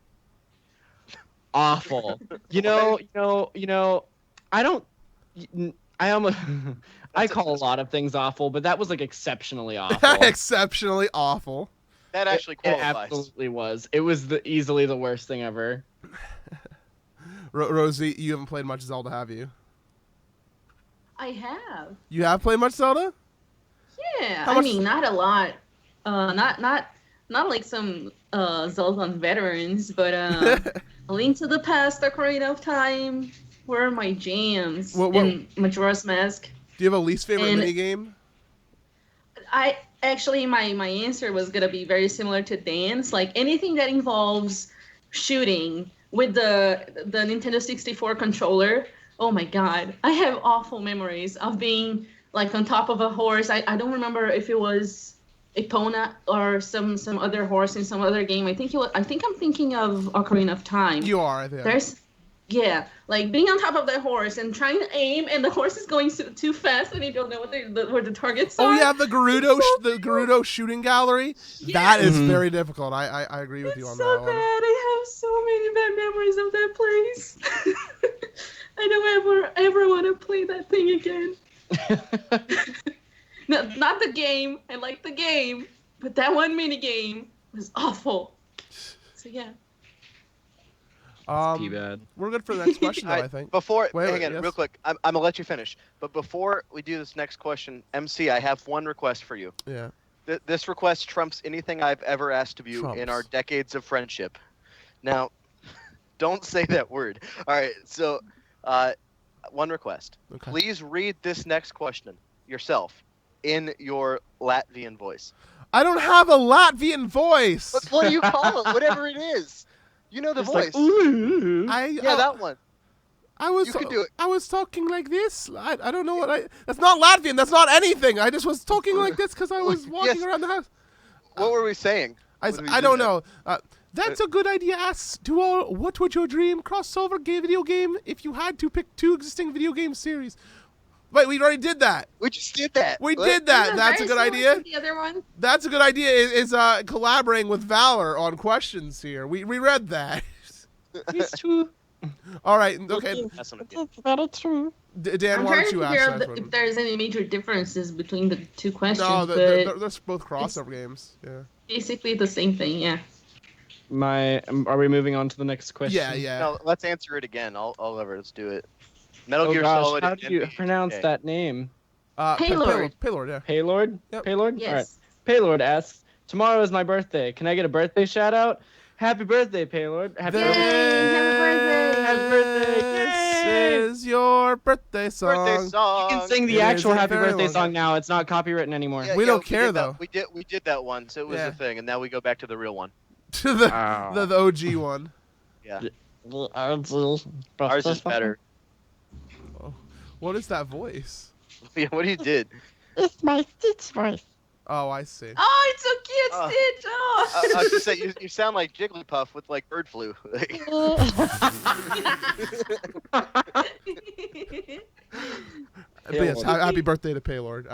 Awful. I don't. I almost. I call a lot of things awful, but that was like exceptionally awful. Exceptionally awful. That actually It qualifies. absolutely was. It was easily the worst thing ever. Rosie, you haven't played much Zelda, have you? I have. You have played much Zelda? Yeah. How I much- mean, not a lot. Not like some Zeldathon veterans, but A Link to the Past, Ocarina of Time were my jams. What- And Majora's Mask. Do you have a least favorite And- mini game? I actually my answer was gonna be very similar to Dan's. Like anything that involves shooting with the Nintendo 64 controller. Oh my god, I have awful memories of being like on top of a horse. I don't remember if it was Epona or some other horse in some other game. I think I'm thinking of Ocarina of Time. You are, I think. Like being on top of that horse and trying to aim, and the horse is going too fast, and you don't know where the targets are. Oh yeah, the Gerudo shooting gallery. Yes. That is Mhm. very difficult. I agree with you on It's so that bad. one. I have so many bad memories of that place. I don't ever want to play that thing again. No, not the game. I like the game, but that one mini game was awful. So yeah. Too bad. We're good for the next question, though. I think. Before, Wait, hang on, yes. real quick. I'm gonna let you finish. But before we do this next question, MC, I have one request for you. Yeah. This request trumps anything I've ever asked of you in our Trumps. decades of friendship. Now, don't say that word. All right. So, one request. Okay. Please read this next question yourself in your Latvian voice. I don't have a Latvian voice. What do you call it? Whatever it is. You know the It's voice. like, ooh. Yeah, that one. I You can do it. I was talking like this. I don't know what That's not Latvian. That's not anything. I just was talking like this because I was walking Yes. around the house. What were we saying? I when we I did don't that? know. That's a good idea. Ask to all. What would your dream crossover video game if you had to pick two existing video game series? Wait, we already did that. We just did that. We What? did that. Isn't That's a very good similar idea. to the other one. That's a good idea. Is collaborating with Valor on questions here. We read that. It's true. All right. Okay. That's not It's very true. Dan, I'm why trying don't to you figure ask out that one? if there's any major differences between the two questions, No, but they're both crossover games. Yeah. basically the same thing. Yeah. Are we moving on to the next question? Yeah. Yeah. No, let's answer it again. Let's do it. Metal Oh Gear gosh, Solid. how and do you NBA. pronounce Okay. that name? Paylord. Paylord. Yeah. Paylord? Yep. Paylord? Yes. All right. Paylord asks, tomorrow is my birthday. Can I get a birthday shout out? Happy birthday, Paylord. Happy Yay! birthday. Happy birthday! Happy birthday. This Yay! is your our birthday song. Birthday song. You can sing It the is actual a Happy very Birthday long- song now. It's not copywritten anymore. Yeah, We don't care, did that- though. We did that one, so it was Yeah. a thing, and now we go back to the real one. To the, Oh. the OG one. Yeah, Ours ours is better. What is that voice? Yeah, what you did? It's my Stitch voice. Oh, I see. Oh, it's so cute, Oh. Stitch. Oh. I was gonna say you sound like Jigglypuff with like bird flu. But yes, happy birthday to Paylord.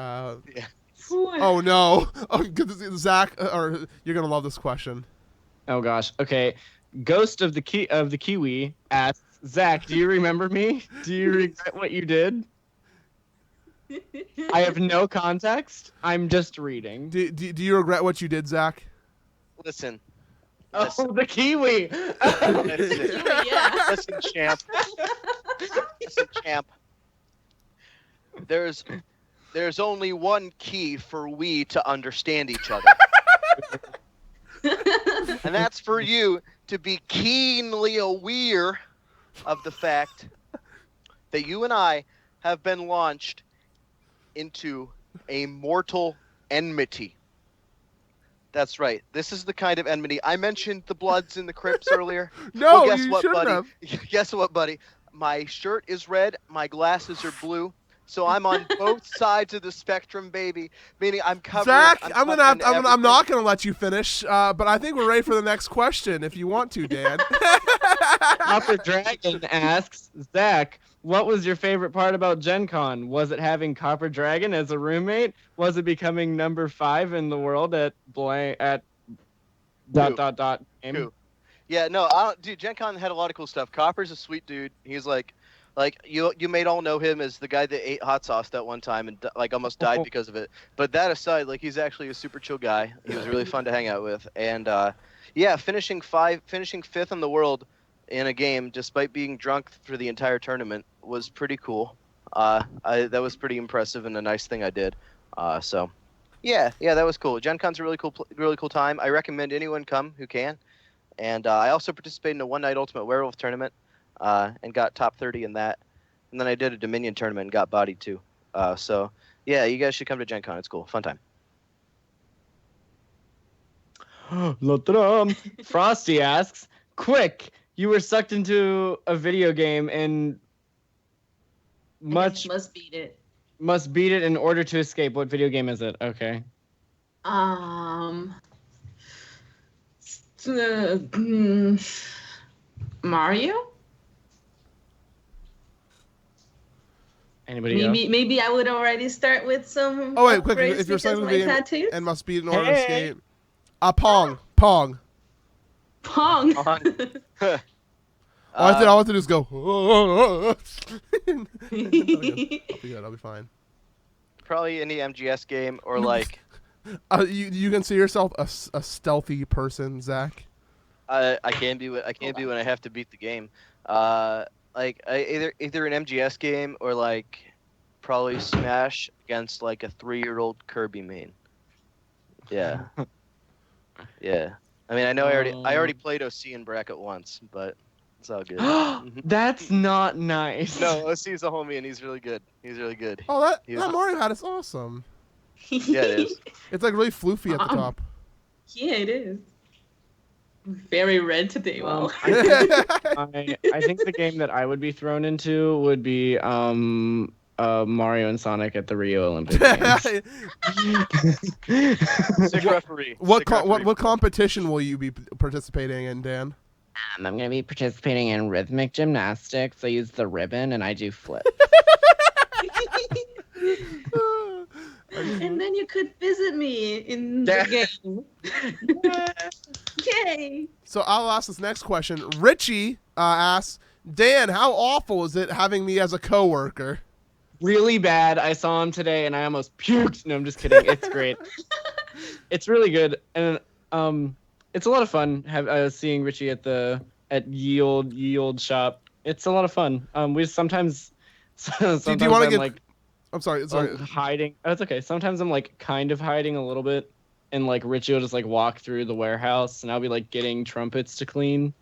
What? Oh no! Oh, Zach, or you're gonna love this question. Oh gosh. Okay. Ghost of the Kiwi asks Zach, "Do you remember me? Do you regret what you did?" I have no context. I'm just reading. Do you regret what you did, Zach? Listen, Oh, the Kiwi. listen, Yeah. listen, champ. Listen, champ. There's only one key for we to understand each other. And that's for you to be keenly aware of the fact that you and I have been launched into a mortal enmity. That's right. This is the kind of enmity. I mentioned the Bloods and the Crips earlier. No, Well, guess you what, shouldn't buddy? have. Guess what, buddy? My shirt is red, my glasses are blue, so I'm on both sides of the spectrum, baby. Meaning I'm covering. Zach, I'm I'm covering not gonna let you finish. But I think we're ready for the next question. If you want to, Dan. Copper Dragon asks Zach, "What was your favorite part about Gen Con? Was it having Copper Dragon as a roommate? Was it becoming number 5 in the world at game?" Who? Yeah, no, dude. Gen Con had a lot of cool stuff. Copper's a sweet dude. He's like you may all know him as the guy that ate hot sauce that one time and like almost died because of it. But that aside, like he's actually a super chill guy. He was really fun to hang out with. And yeah, finishing 5th in the world in a game despite being drunk for the entire tournament was pretty cool. That was pretty impressive and a nice thing I did. So yeah, that was cool. Gen Con's a really cool time. I recommend anyone come who can. And I also participated in a one-night Ultimate Werewolf tournament and got top 30 in that. And then I did a Dominion tournament and got bodied too. So yeah, you guys should come to Gen Con. It's cool. Fun time. Frosty asks, "Quick, you were sucked into a video game and Must beat it. must beat it in order to escape. What video game is it?" Okay. Mario? Anybody else? Maybe I would already start with some. Oh wait, quick! upgrades If you're because stuck in my the game tattoos. and must beat in order to Hey. escape. Pong. Pong. Pong. Pong. All I have to do is go. I'll be good. I'll be fine. Probably any MGS game or like You consider yourself a stealthy person, Zach? I can be when I have to beat the game. Like either an MGS game or like probably Smash against like a 3-year-old Kirby main. Yeah. Yeah. I mean, I know I already played OC in bracket once, but it's all good. That's not nice. No, OC's a homie and he's really good. He's really good. Oh, that Yeah. Mario hat is awesome. Yeah, it is. It's like really floofy at the top. Yeah, it is. Very red today. Wow. I think the game that I would be thrown into would be Mario and Sonic at the Rio Olympic Games. Sick referee. What Sick referee. what competition will you be participating in, Dan? I'm gonna be participating in rhythmic gymnastics. I use the ribbon and I do flips. And then you could visit me in the game. Yay! So I'll ask this next question. Richie asks, Dan, how awful is it having me as a coworker? Really bad. I saw him today and I almost puked. No, I'm just kidding. It's great. It's really good, and it's a lot of fun. Seeing Richie at Yield Shop. It's a lot of fun. We sometimes do you want to I'm get? like I'm sorry. Sorry. hiding. Oh, it's okay. Sometimes I'm like kind of hiding a little bit, and like Richie will just like walk through the warehouse, and I'll be like getting trumpets to clean,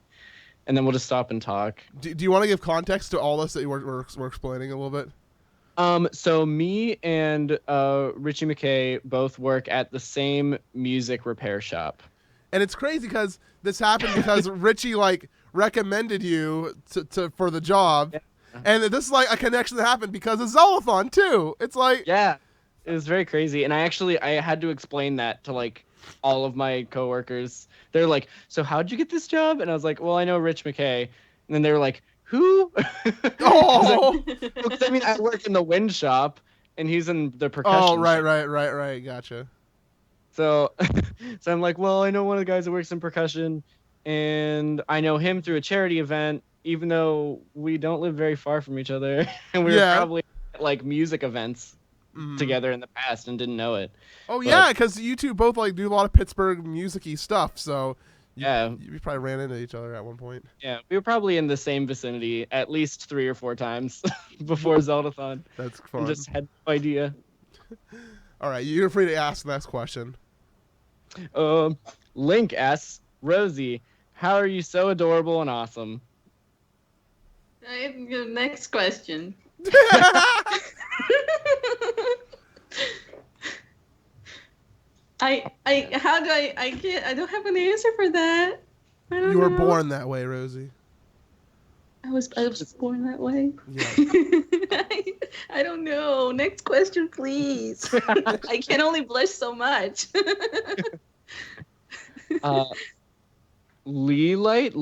and then we'll just stop and talk. Do you want to give context to all this that we're explaining a little bit? So me and Richie McKay both work at the same music repair shop. And it's crazy because this happened because Richie like recommended you to for the job, Yeah. and this is like a connection that happened because of Zeldathon too. It's like Yeah, it was very crazy, and I had to explain that to like all of my coworkers. They're like, "So how'd you get this job?" And I was like, "Well, I know Rich McKay," and then they were like, "Who?" oh Because I mean, I work in the wind shop, and he's in the percussion. oh right shop. right gotcha. So, so I'm like, well, I know one of the guys that works in percussion, and I know him through a charity event, even though we don't live very far from each other, and we were Yeah. probably at like music events Mhm. together in the past and didn't know it. Oh But- yeah, because you two both like do a lot of Pittsburgh music-y stuff, so Yeah. you probably ran into each other at one point. Yeah, we were probably in the same vicinity at least 3 or 4 times before Zeldathon, That's and fun. just had no idea. All right, you're free to ask the next question. Link asks, Rosie, how are you so adorable and awesome? Next question. I don't have an answer for that. I don't You were know. born that way, Rosie. I was born that way. Yeah. I don't know. Next question, please. I can only blush so much. Leolite?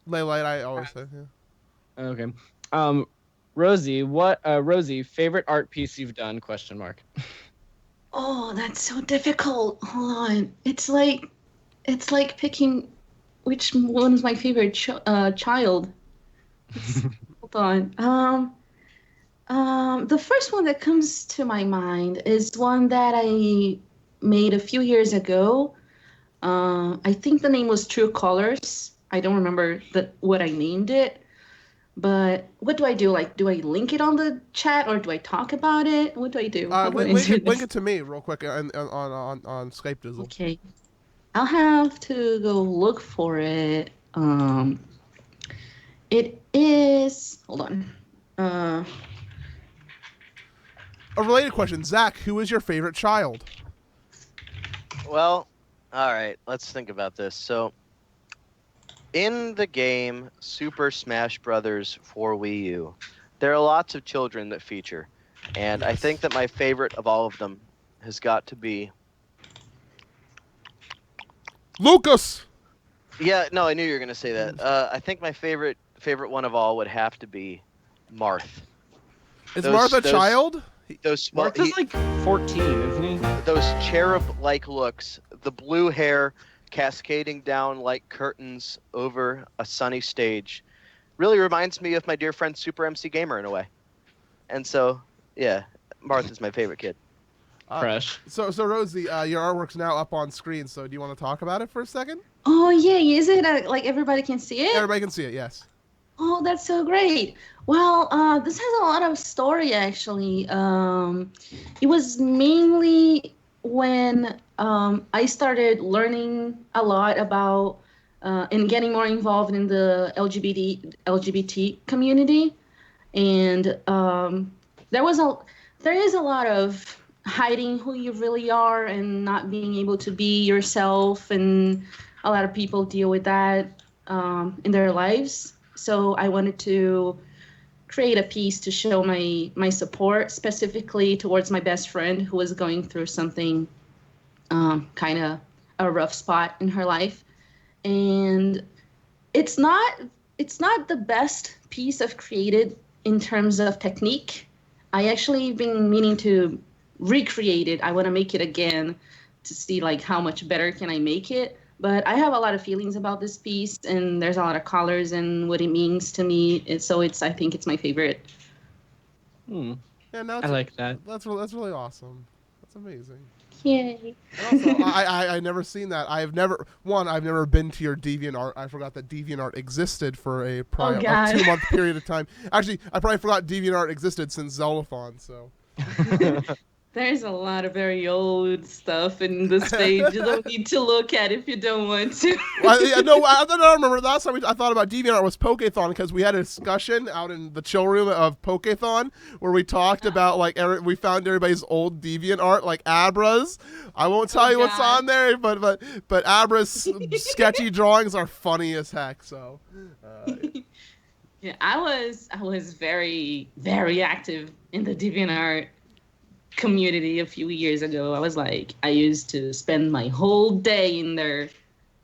Laylite, I always say. Yeah. Okay. Rosie, favorite art piece you've done? Question mark. Oh, that's so difficult. Hold on. It's like picking which one's my favorite child. Hold on. The first one that comes to my mind is one that I made a few years ago. I think the name was True Colors. I don't remember what I named it. But what do I do? Like, do I link it on the chat or do I talk about it? What do I do? How do I answer Link this? it to me real quick on Skype Dizzle. Okay. I'll have to go look for it. It is. Hold on. A related question, Zach. Who is your favorite child? Well, all right. Let's think about this. So, in the game Super Smash Brothers for Wii U, there are lots of children that feature, and I think that my favorite of all of them has got to be. Lucas. Yeah, no, I knew you were gonna say that. I think my favorite one of all would have to be Marth. Is Those- Martha a those- child? Those well, Martha's like 14, isn't he? those cherub-like looks, the blue hair cascading down like curtains over a sunny stage, really reminds me of my dear friend SuperMCGamer in a way. And so, yeah, Martha's my favorite kid. Fresh. So Rosie, your artwork's now up on screen. So do you want to talk about it for a second? Oh yeah, is it like everybody can see it? Everybody can see it. Yes. Oh, that's so great. Well, this has a lot of story actually. It was mainly when I started learning a lot about and getting more involved in the LGBT community, and there is a lot of hiding who you really are and not being able to be yourself, and a lot of people deal with that in their lives. So I wanted to create a piece to show my support specifically towards my best friend who was going through something kind of a rough spot in her life. And it's not the best piece I've created in terms of technique. I actually been meaning to recreate it. I want to make it again to see like how much better can I make it. But I have a lot of feelings about this piece, and there's a lot of colors and what it means to me. And so I think it's my favorite. Hmm. Yeah. No, I like that. That's really awesome. That's amazing. Yay. And also, I've never seen that. I've never been to your DeviantArt. I forgot that DeviantArt existed for a 2-month period of time. Actually, I probably forgot DeviantArt existed since Zeldathon. So. There's a lot of very old stuff in this page. You don't need to look at if you don't want to. Well, yeah, no, I don't remember. Last time I thought about DeviantArt was Pokethon because we had a discussion out in the chill room of Pokethon where we talked about like we found everybody's old DeviantArt like Abra's. I won't tell you what's on there, but Abra's sketchy drawings are funny as heck. So. Yeah, I was very, very active in the DeviantArt community a few years ago. I used to spend my whole day in there.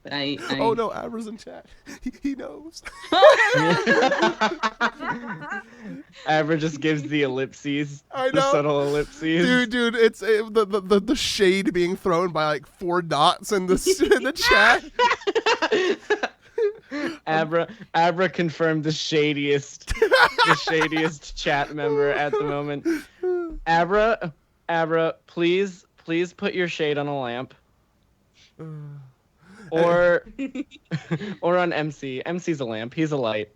But I Oh no, Abra's in chat. He knows. Abra just gives the ellipses. I The know. subtle ellipses. Dude, it's the shade being thrown by like 4 dots in the chat. Abra confirmed the shadiest chat member at the moment. Abra, please put your shade on a lamp. Or on MC. MC's a lamp. He's a light.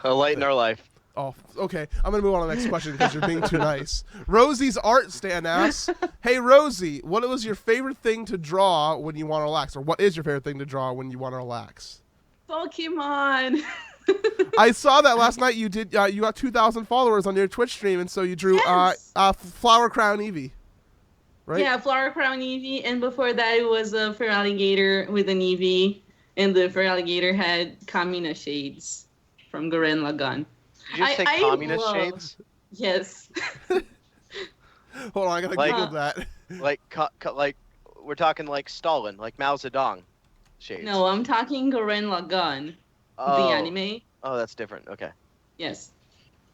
A light in our life. Oh, okay. I'm gonna move on to the next question because you're being too nice. Rosie's art stand asks, "Hey Rosie, what was your favorite thing to draw when you want to relax, or what is your favorite thing to draw when you want to relax?" Pokemon. I saw that last night. You did. You got 2,000 followers on your Twitch stream, and so you drew Yes. Flower Crown Eevee, right? Yeah, Flower Crown Eevee, and before that it was a Feraligatr with an Eevee, and the Feraligatr had Kamina shades from Gurren Lagann. Did you just say I communist love- shades? Yes. Hold on, I gotta Like- Google that. Like, like we're talking like Stalin, like Mao Zedong shades. No, I'm talking Gurren Lagann, Oh. the anime. Oh, that's different. Okay. Yes.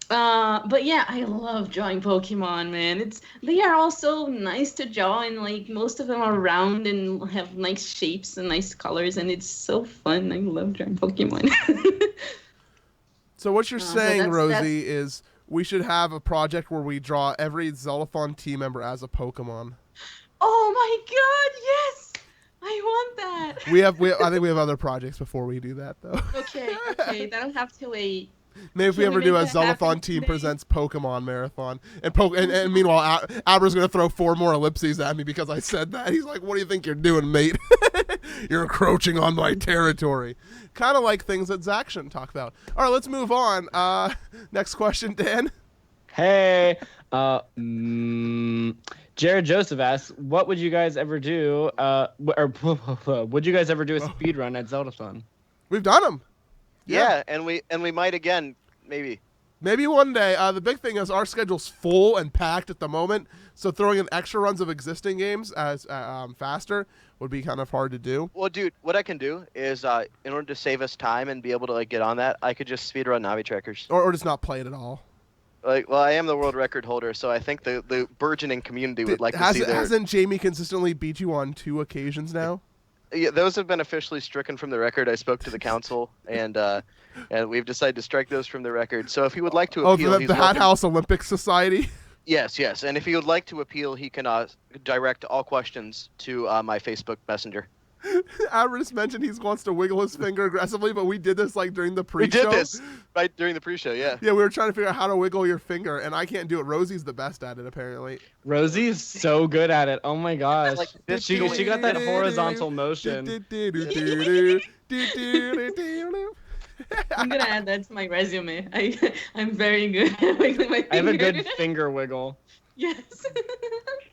But yeah, I love drawing Pokemon, man. They are all so nice to draw, and like most of them are round and have nice shapes and nice colors, and it's so fun. I love drawing Pokemon. So what you're saying, that's- Rosie, is we should have a project where we draw every Zeldathon team member as a Pokemon. Oh my god, yes! I want that. I think we have other projects before we do that, though. Okay, that'll have to wait. Maybe if we Can we ever do make a that happen Zeldathon team today? presents Pokemon Marathon, and meanwhile, Abra's gonna throw 4 more ellipses at me because I said that. He's like, "What do you think you're doing, mate? You're encroaching on my territory." Kind of like things that Zach shouldn't talk about. All right, let's move on. Next question, Dan. Hey, Jared Joseph asks, "What would you guys ever do? Would you guys ever do a speed run at Zeldathon?" We've done them. Yeah, and we might again, maybe. Maybe one day. The big thing is our schedule's full and packed at the moment, so throwing in extra runs of existing games as faster would be kind of hard to do. Well, dude, what I can do is, in order to save us time and be able to like get on that, I could just speedrun Navi Trackers. Or just not play it at all. Like, well, I am the world record holder, so I think the burgeoning community would like to see their. Hasn't Jamie consistently beat you on 2 occasions now? Yeah, those have been officially stricken from the record. I spoke to the council, and we've decided to strike those from the record. So if he would like to appeal, he's the Hat welcome. House Olympic Society. Yes, and if he would like to appeal, he can direct all questions to my Facebook Messenger. Avarice mentioned he wants to wiggle his finger aggressively, but we did this like during the We pre-show. did this right during the pre-show, yeah. Yeah, we were trying to figure out how to wiggle your finger, and I can't do it. Rosie's the best at it, apparently. Rosie is so good at it. Oh my gosh, Like this she got that horizontal motion. I'm gonna add that to my resume. I'm very good at wiggling my finger. I have a good finger wiggle. Yes.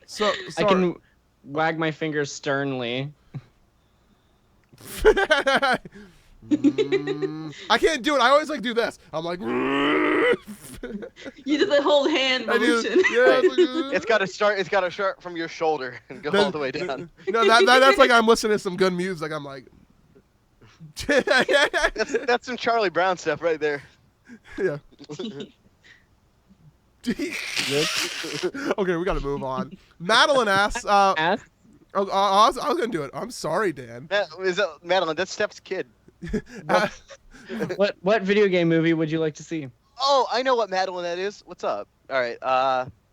So I can wag my fingers sternly. I can't do it. I always like do this. I'm like. You did the whole hand I do. motion. Yeah, it's like, It's got to start from your shoulder and go all the way down. No, that's like I'm listening to some good music. I'm like. That's some Charlie Brown stuff right there. Yeah. Okay, we got to move on. Madeline asks. Ask. I was gonna do it. I'm sorry, Dan. Is that Madeline? That's Steph's kid. What video game movie would you like to see? Oh, I know what Madeline that is. What's up? All right.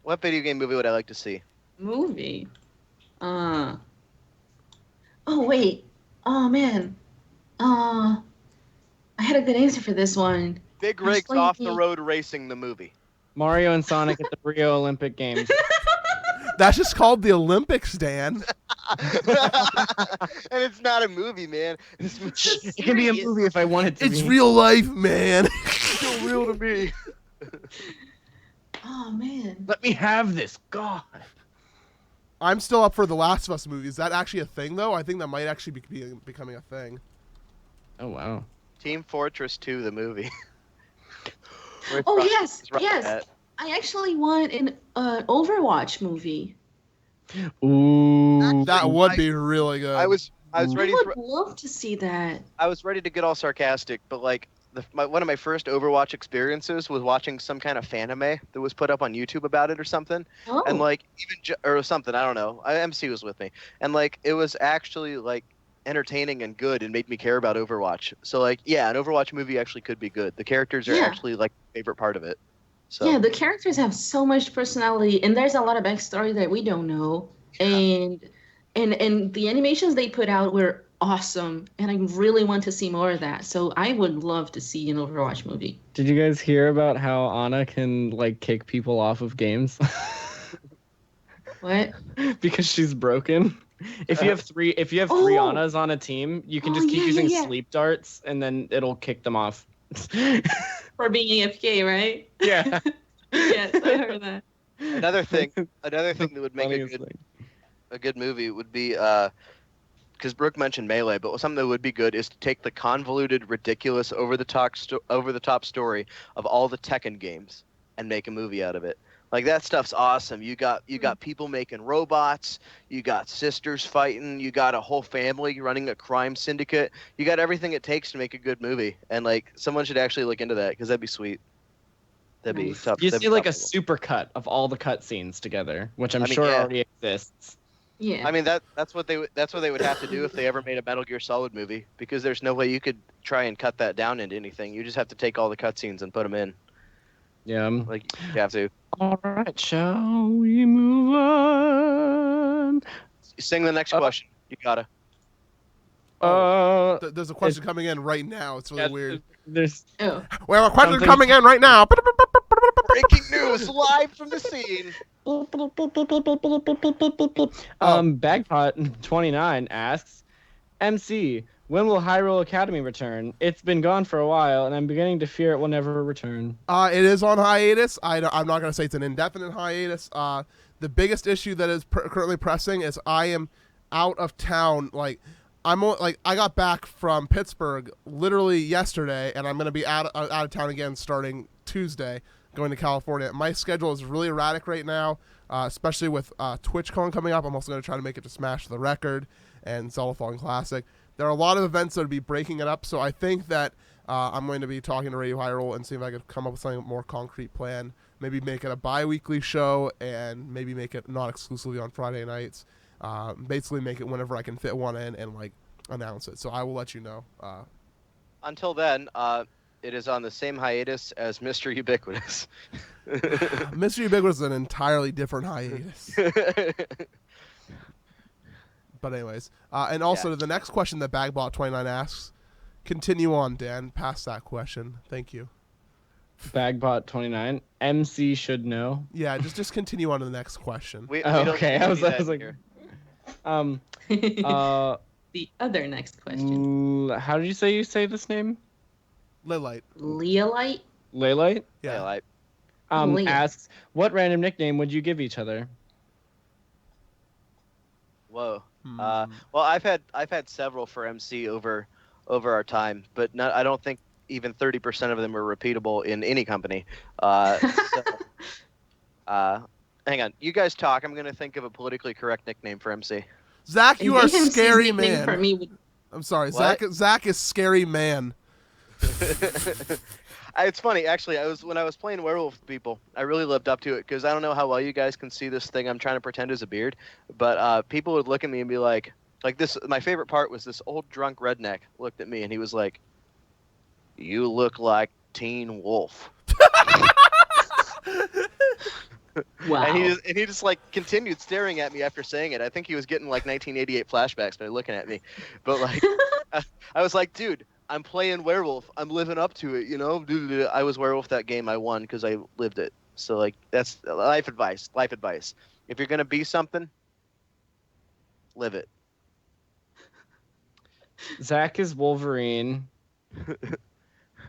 What video game movie would I like to see? Movie. Oh wait. Oh man. I had a good answer for this one. Big I was Rigs Off the thinking- Road Racing, the movie. Mario and Sonic at the Rio Olympic Games. That's just called the Olympics, Dan. And it's not a movie, man. It can be a movie if I want it to It's be. real life, man. Still real to me. Oh man. Let me have this, God. I'm still up for the Last of Us movie. Is that actually a thing, though? I think that might actually be becoming a thing. Oh wow. Team Fortress 2, the movie. Oh yes, Right yes. at- I actually want an Overwatch movie. Ooh. That would be really good. I was I ready would for love to see that. I was ready to get all sarcastic, but like one of my first Overwatch experiences was watching some kind of fanime that was put up on YouTube about it or something, Oh. and like or something, I don't know. MC was with me, and like it was actually like entertaining and good and made me care about Overwatch. So like yeah, an Overwatch movie actually could be good. The characters are Yeah. actually like my favorite part of it. So Yeah, the characters have so much personality, and there's a lot of backstory that we don't know. And the animations they put out were awesome, and I really want to see more of that. So I would love to see an Overwatch movie. Did you guys hear about how Anna can like kick people off of games? What? Because she's broken. If you have three Oh. Annas on a team, you can Oh, just keep yeah, using yeah. sleep darts and then it'll kick them off. For being AFK, right? Yeah. Yes, I heard that. another thing that would make Funniest thing. a good movie would be because Brooke mentioned Melee, but something that would be good is to take the convoluted, ridiculous, over the top story of all the Tekken games and make a movie out of it. Like that stuff's awesome. You got people making robots, you got sisters fighting, you got a whole family running a crime syndicate. You got everything it takes to make a good movie, and like someone should actually look into that because that'd be sweet. That'd be Nice. tough. You that'd see be like a tough. super cut of all the cutscenes together, which I'm I mean, sure yeah. already exists. Yeah. I mean that's what they would have to do if they ever made a Metal Gear Solid movie, because there's no way you could try and cut that down into anything. You just have to take all the cutscenes and put them in. Yeah. Like you have to All right, shall we move on? sing the next question. You gotta. There's a question coming in right now. It's really yeah, weird. There's Oh. We have a question Something- coming in right now. Breaking news live from the scene. Bagpot29 asks, MC, when will Hyrule Academy return? It's been gone for a while, and I'm beginning to fear it will never return. It is on hiatus. I'm not going to say it's an indefinite hiatus. The biggest issue that is currently pressing is I am out of town. I got back from Pittsburgh literally yesterday, and I'm going to be out of town again starting Tuesday, going to California. My schedule is really erratic right now, especially with TwitchCon coming up. I'm also going to try to make it to Smash the Record and Zeldathon Classic. There are a lot of events that would be breaking it up, so I think that I'm going to be talking to Radio Hyrule and see if I could come up with something more concrete plan. Maybe make it a bi-weekly show, and maybe make it not exclusively on Friday nights. Basically make it whenever I can fit one in and announce it. So I will let you know. Until then, it is on the same hiatus as Mr. Ubiquitous. Mr. Ubiquitous is an entirely different hiatus. But anyways, and also the next question that Bagbot29 asks, continue on, Dan, past that question. Thank you. Bagbot29, MC should know. Yeah, just continue on to the next question. We don't Okay, do I was that like, here. The other next question. How did you say this name? Lilite. Leolite? Laylite? Yeah. like, Leah. Asks, what random nickname would you give each other? whoa. Well, I've had several for MC over our time, but I don't think even 30% of them are repeatable in any company. Hang on, you guys talk. I'm gonna think of a politically correct nickname for MC. Zach, you are And DMC's scary nickname man. For me would... I'm sorry, What? Zach is scary man. It's funny, actually. When I was playing Werewolf with people, I really lived up to it, because I don't know how well you guys can see this thing I'm trying to pretend is a beard, but people would look at me and be like this. My favorite part was this old drunk redneck looked at me and he was like, "You look like Teen Wolf." Wow. And he just like continued staring at me after saying it. I think he was getting like 1988 flashbacks by looking at me. But like, I was like, dude, I'm playing Werewolf. I'm living up to it, you know? I was Werewolf that game. I won because I lived it. So like, that's life advice. Life advice. If you're gonna be something, live it. Zach is Wolverine.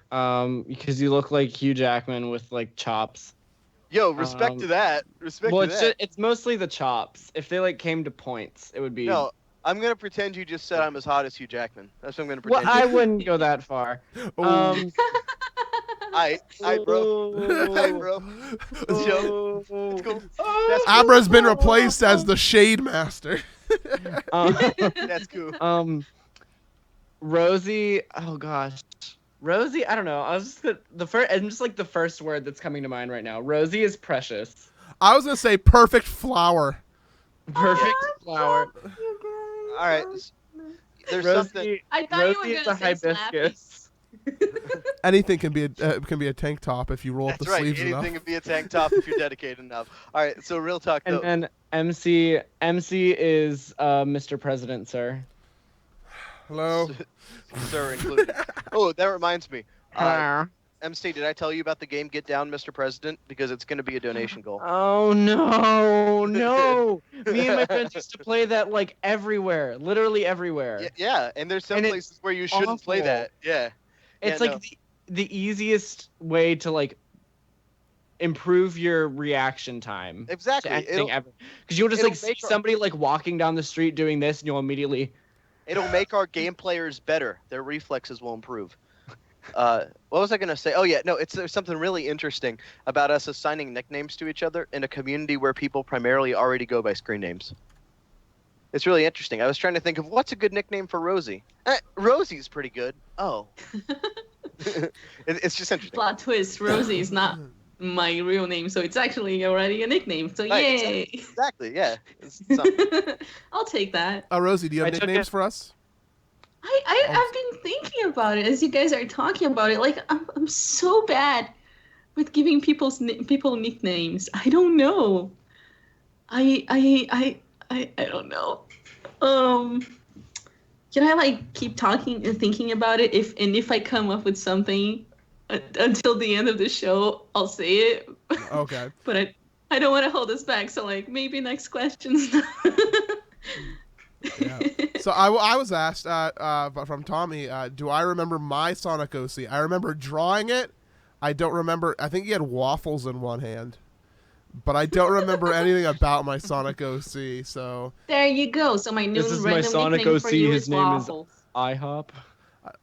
Because you look like Hugh Jackman with like chops. Yo, respect to that. Respect Well, to it's that. it's mostly the chops. If they like came to points, it would be. No, I'm gonna pretend you just said I'm as hot as Hugh Jackman. That's what I'm gonna Well, pretend. I wouldn't go that far. Oh. I bro. Hi, bro. Let's show. It's cool. That's cool. Abra's been replaced as the Shade Master. That's cool. Rosie. Oh gosh, Rosie. I don't know. I was just the first. And just like the first word that's coming to mind right now. Rosie is precious. I was gonna say perfect flower. Perfect flower. All right. There's Rosie, something. I thought Rosie you were is gonna a say Slappy. hibiscus. Anything can be a tank top if you roll up That's the right. sleeves Anything enough. can be a tank top if you're dedicated enough. All right. So real talk though. And then MC is Mr. President, sir. Hello. Sir included. Oh, that reminds me. Hello. MC, did I tell you about the game Get Down, Mr. President? Because it's going to be a donation goal. Oh no, no! Me and my friends used to play that like everywhere, literally everywhere. Yeah, and there's some And it's places where you shouldn't play awful. that. Yeah. It's Yeah, like no. the easiest way to like improve your reaction time Exactly. to anything ever. Because you'll just it'll like see make our- somebody like walking down the street doing this, and you'll immediately. It'll make our game players better. Their reflexes will improve. What was I going to say? Oh, yeah. No, there's something really interesting about us assigning nicknames to each other in a community where people primarily already go by screen names. It's really interesting. I was trying to think of what's a good nickname for Rosie. Rosie's pretty good. Oh. It's just interesting. Plot twist: Rosie is not my real name, so it's actually already a nickname. So Right, yay! Exactly, yeah. It's something. I'll take that. Rosie, do you have I took nicknames it- for us? I've been thinking about it as you guys are talking about it. Like I'm so bad with giving people nicknames. I don't know. I don't know. Can I like keep talking and thinking about it? If I come up with something until the end of the show, I'll say it. Okay. But I don't want to hold us back. So like maybe next questions. Yeah. So I was asked from Tommy, do I remember my Sonic OC? I remember drawing it. I don't remember. I think he had waffles in one hand, but I don't remember anything about my Sonic OC. So There you go. So my new This is my random Sonic nickname OC, for you his is name is- Waffles. IHOP.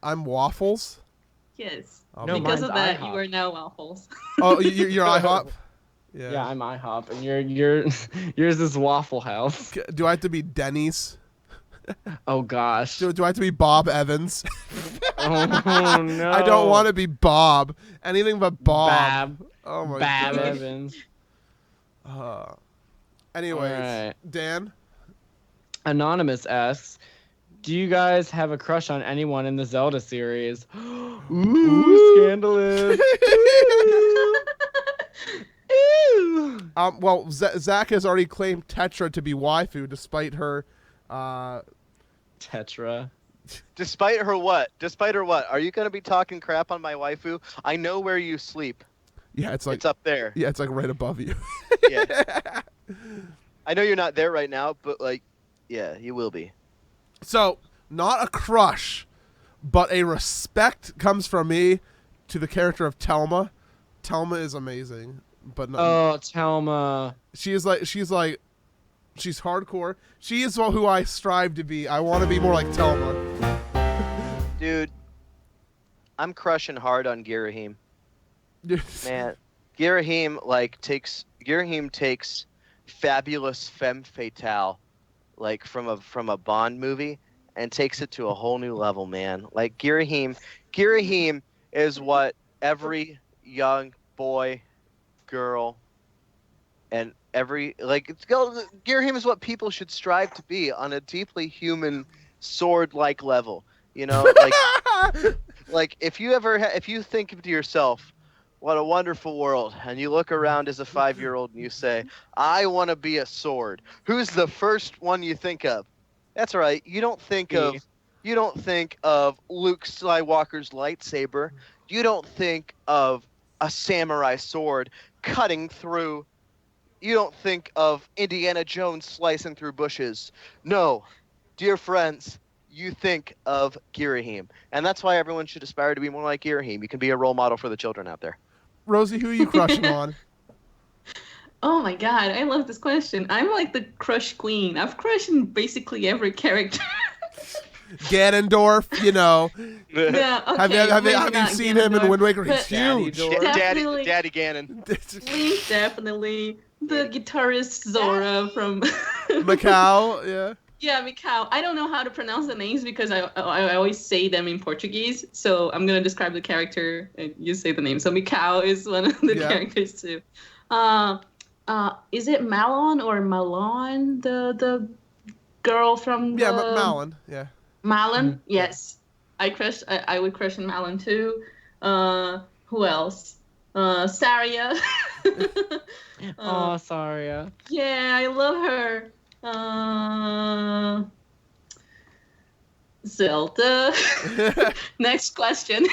I'm waffles. Yes. Oh, No, Because of mine's that, IHOP. you are now Waffles. Oh, you're IHOP. Yeah, I'm IHOP, and you're yours is Waffle House. Do I have to be Denny's? Oh gosh. Do I have to be Bob Evans? Oh no. I don't want to be Bob. Anything but Bob. Bab. Oh my Bab god. Evans. Anyways, Alright. Dan. Anonymous asks, do you guys have a crush on anyone in the Zelda series? Ooh, scandalous. Ooh. Well, Zach has already claimed Tetra to be waifu, despite her. Tetra. Despite her what? Despite her what? Are you going to be talking crap on my waifu? I know where you sleep. Yeah, it's like It's up there. yeah, it's like right above you. Yeah. I know you're not there right now, but like, yeah, you will be. So, not a crush, but a respect comes from me to the character of Telma. Telma is amazing, but not, Oh, Telma. she's hardcore. She is who I strive to be. I want to be more like Telma. Dude, I'm crushing hard on Girahim. Man, Girahim takes fabulous femme fatale, like from a Bond movie, and takes it to a whole new level, man. Like Girahim is what every young boy, girl, and Girahim is what people should strive to be on a deeply human, sword-like level. You know, like if you think to yourself, what a wonderful world, and you look around as a 5-year-old and you say, I want to be a sword. Who's the first one you think of? That's right. You don't think of Luke Skywalker's lightsaber. You don't think of a samurai sword cutting through you don't think of Indiana Jones slicing through bushes. No, dear friends, you think of Girahim. And that's why everyone should aspire to be more like Girahim. You can be a role model for the children out there. Rosie, who are you crushing on? Oh my god, I love this question. I'm like the crush queen. I've crushed on basically every character. Ganondorf, you know. Yeah, okay. Have maybe you not seen him in Ganondorf, Wind Waker? He's but huge. Definitely. Daddy Ganon. Link, definitely. The guitarist Zora from Macau, yeah. Yeah, Mikau. I don't know how to pronounce the names because I always say them in Portuguese. So I'm gonna describe the character and you say the name. So Mikau is one of the characters too. Is it Malon or Malon? The girl from the... Malon. Yeah. Malon. Yes, I would crush on Malon too. Who else? Saria. Oh, Saria. Yeah, I love her. Zelda. Next question.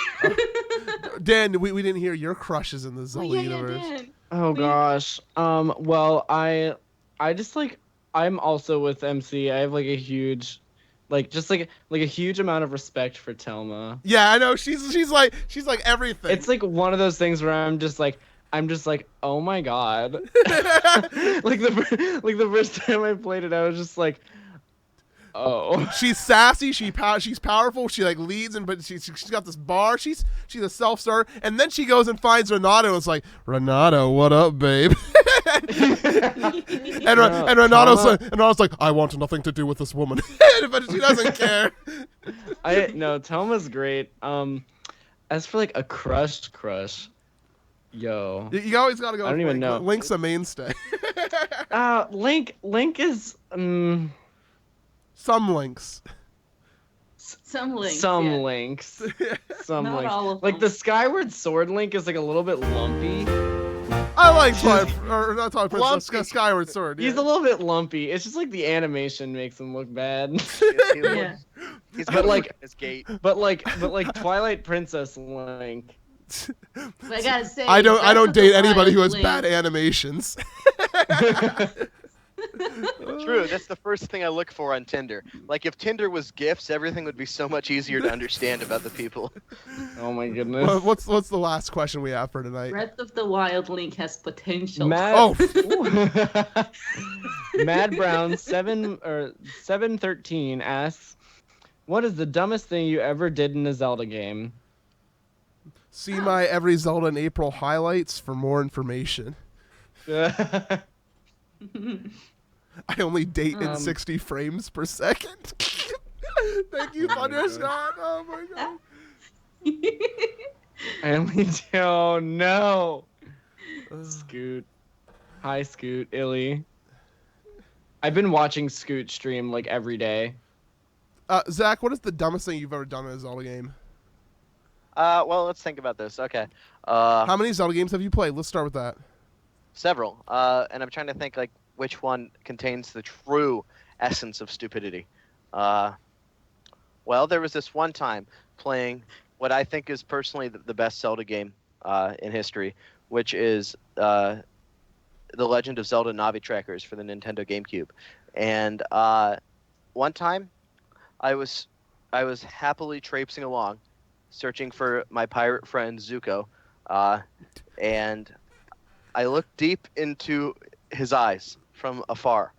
Dan, we didn't hear your crushes in the Zelda universe. Dan. Oh gosh. Well, I just like, I'm also with MC. I have like a huge, like just like a huge amount of respect for Telma. Yeah, I know. She's like everything. It's like one of those things where I'm just like, oh my god. like the first time I played it, I was just like, oh. She's sassy. She's powerful. She like leads, but she's got this bar. She's a self starter, and then she goes and finds Renato. And it's like, Renato, what up, babe? and Renato's like, I want nothing to do with this woman, but she doesn't care. Telma's great. As for like a crush. Yo. You always gotta go. I don't even know. Link's a mainstay. Link is some Links. Some Links. Some yeah. Links. Some Not Links. all of Like them. the Skyward Sword Link is like a little bit lumpy. I like not Twilight Princess, Lumpy. Skyward Sword. Yeah. He's a little bit lumpy. It's just like the animation makes him look bad. Yeah. He's But got like- his gate. but like Twilight Princess Link. But I gotta say, I don't Breath of the date anybody who Wild has Link- bad animations. True, that's the first thing I look for on Tinder. Like if Tinder was GIFs, everything would be so much easier to understand about the people. Oh my goodness. Well, what's the last question we have for tonight? Breath of the Wild Link has potential. Mad Brown 713 asks, "What is the dumbest thing you ever did in a Zelda game?" See my every Zelda in April highlights for more information. I only date in 60 frames per second. Thank you, Thunderscott. Oh my god. I only do. Oh no. Scoot. Hi, Scoot. Illy. I've been watching Scoot stream like every day. Zach, what is the dumbest thing you've ever done in a Zelda game? Well, let's think about this. Okay. How many Zelda games have you played? Let's start with that. Several. And I'm trying to think like which one contains the true essence of stupidity. Well, there was this one time playing what I think is personally the best Zelda game in history, which is The Legend of Zelda Navi Trackers for the Nintendo GameCube. And one time, I was happily traipsing along, searching for my pirate friend Zuko, and I looked deep into his eyes from afar,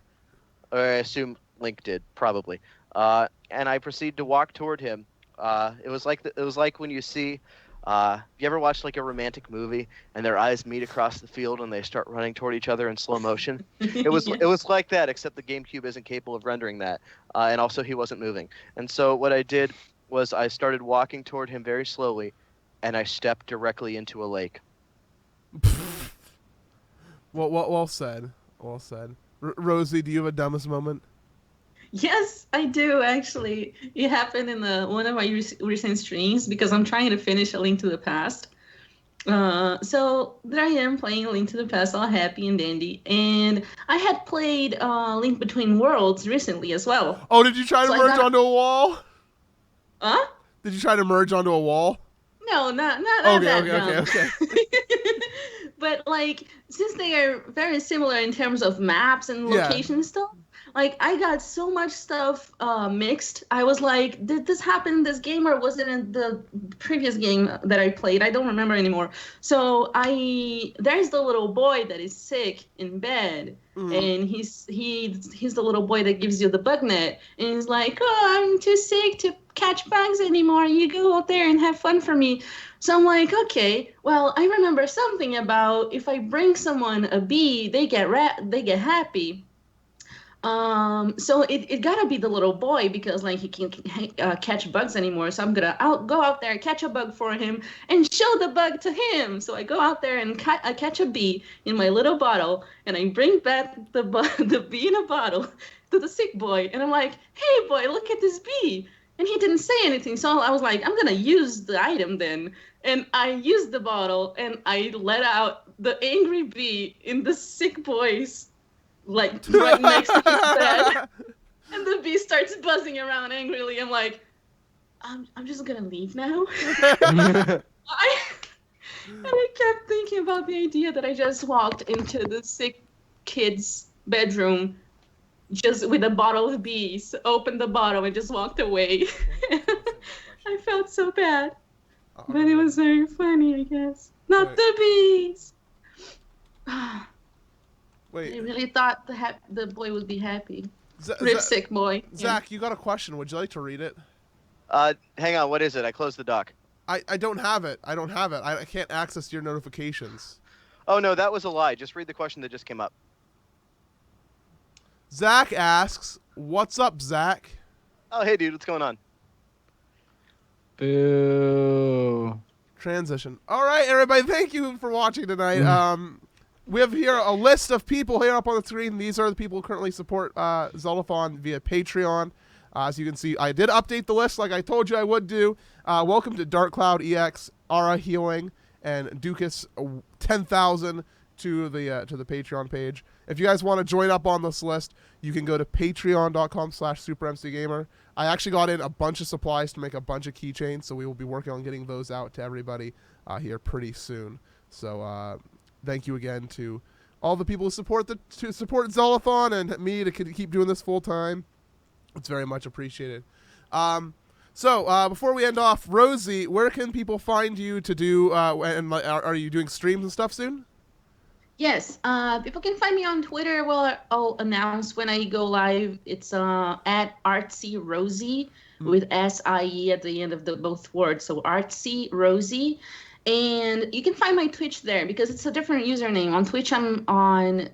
or I assume Link did, probably, and I proceeded to walk toward him. It was like when you see, you ever watch like a romantic movie and their eyes meet across the field and they start running toward each other in slow motion? It was like that, except the GameCube isn't capable of rendering that, and also he wasn't moving. And so what I did was I started walking toward him very slowly, and I stepped directly into a lake. Well said. Well said. Rosie, do you have a dumbest moment? Yes, I do actually. It happened in one of my recent streams because I'm trying to finish A Link to the Past. So there I am playing A Link to the Past, all happy and dandy, and I had played Link Between Worlds recently as well. Oh, did you try to merge onto a wall? Huh? Did you try to merge onto a wall? No, not Okay, that okay, dumb. okay. But like, since they are very similar in terms of maps and Yeah. location stuff, like I got so much stuff mixed. I was like, did this happen in this game or was it in the previous game that I played? I don't remember anymore. So there's the little boy that is sick in bed, and he's the little boy that gives you the bug net, and he's like, oh, I'm too sick to catch bugs anymore. You go out there and have fun for me. So I'm like, okay, well, I remember something about if I bring someone a bee, they get happy. So it gotta be the little boy because like he can't catch bugs anymore. So I'm gonna go out there, catch a bug for him, and show the bug to him. So I go out there and catch a bee in my little bottle, and I bring back the bee in a bottle to the sick boy, and I'm like, hey boy, look at this bee. And he didn't say anything, so I was like, I'm gonna use the item then. And I used the bottle, and I let out the angry bee in the sick boy's, like, right next to his bed. And the bee starts buzzing around angrily. I'm like, I'm just gonna leave now. And I kept thinking about the idea that I just walked into the sick kid's bedroom just with a bottle of bees, opened the bottle and just walked away. I felt so bad. But it was very funny, I guess. Not the bees! Wait. I really thought the boy would be happy. Rich sick boy. Zach, you got a question. Would you like to read it? Hang on, what is it? I closed the doc. I don't have it. I can't access your notifications. Oh, no, that was a lie. Just read the question that just came up. Zach asks, what's up, Zach? Oh, hey, dude, what's going on? Boo. Transition. All right, everybody, thank you for watching tonight. We have here a list of people here up on the screen. These are the people who currently support Zeldathon via Patreon. As you can see, I did update the list like I told you I would do. Welcome to Dark Cloud EX, Ara Healing, and Dukas 10,000 to the Patreon page. If you guys want to join up on this list, you can go to patreon.com/SuperMCGamer. I actually got in a bunch of supplies to make a bunch of keychains, so we will be working on getting those out to everybody here pretty soon. So thank you again to all the people who support Zeldathon and me to keep doing this full time. It's very much appreciated. So before we end off, Rosie, where can people find you to do? And are you doing streams and stuff soon? Yes, people can find me on Twitter. Well, I'll announce when I go live. It's at Artsy Rosie with SIE at the end of both words. So Artsy Rosie. And you can find my Twitch there because it's a different username. On Twitch, I'm on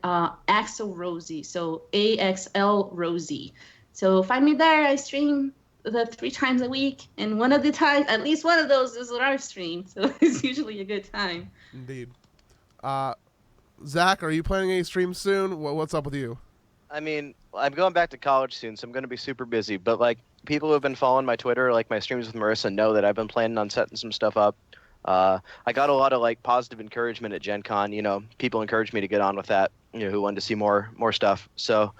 Axel Rosie, so AXL Rosie. So find me there. I stream 3 times a week, and one of the times, at least one of those is a live stream. So it's usually a good time. Indeed. Zach, are you planning any streams soon? What's up with you? I mean, I'm going back to college soon, so I'm going to be super busy. But, like, people who have been following my Twitter, like my streams with Marissa, know that I've been planning on setting some stuff up. I got a lot of, like, positive encouragement at Gen Con. You know, people encouraged me to get on with that, you know, who wanted to see more stuff. So,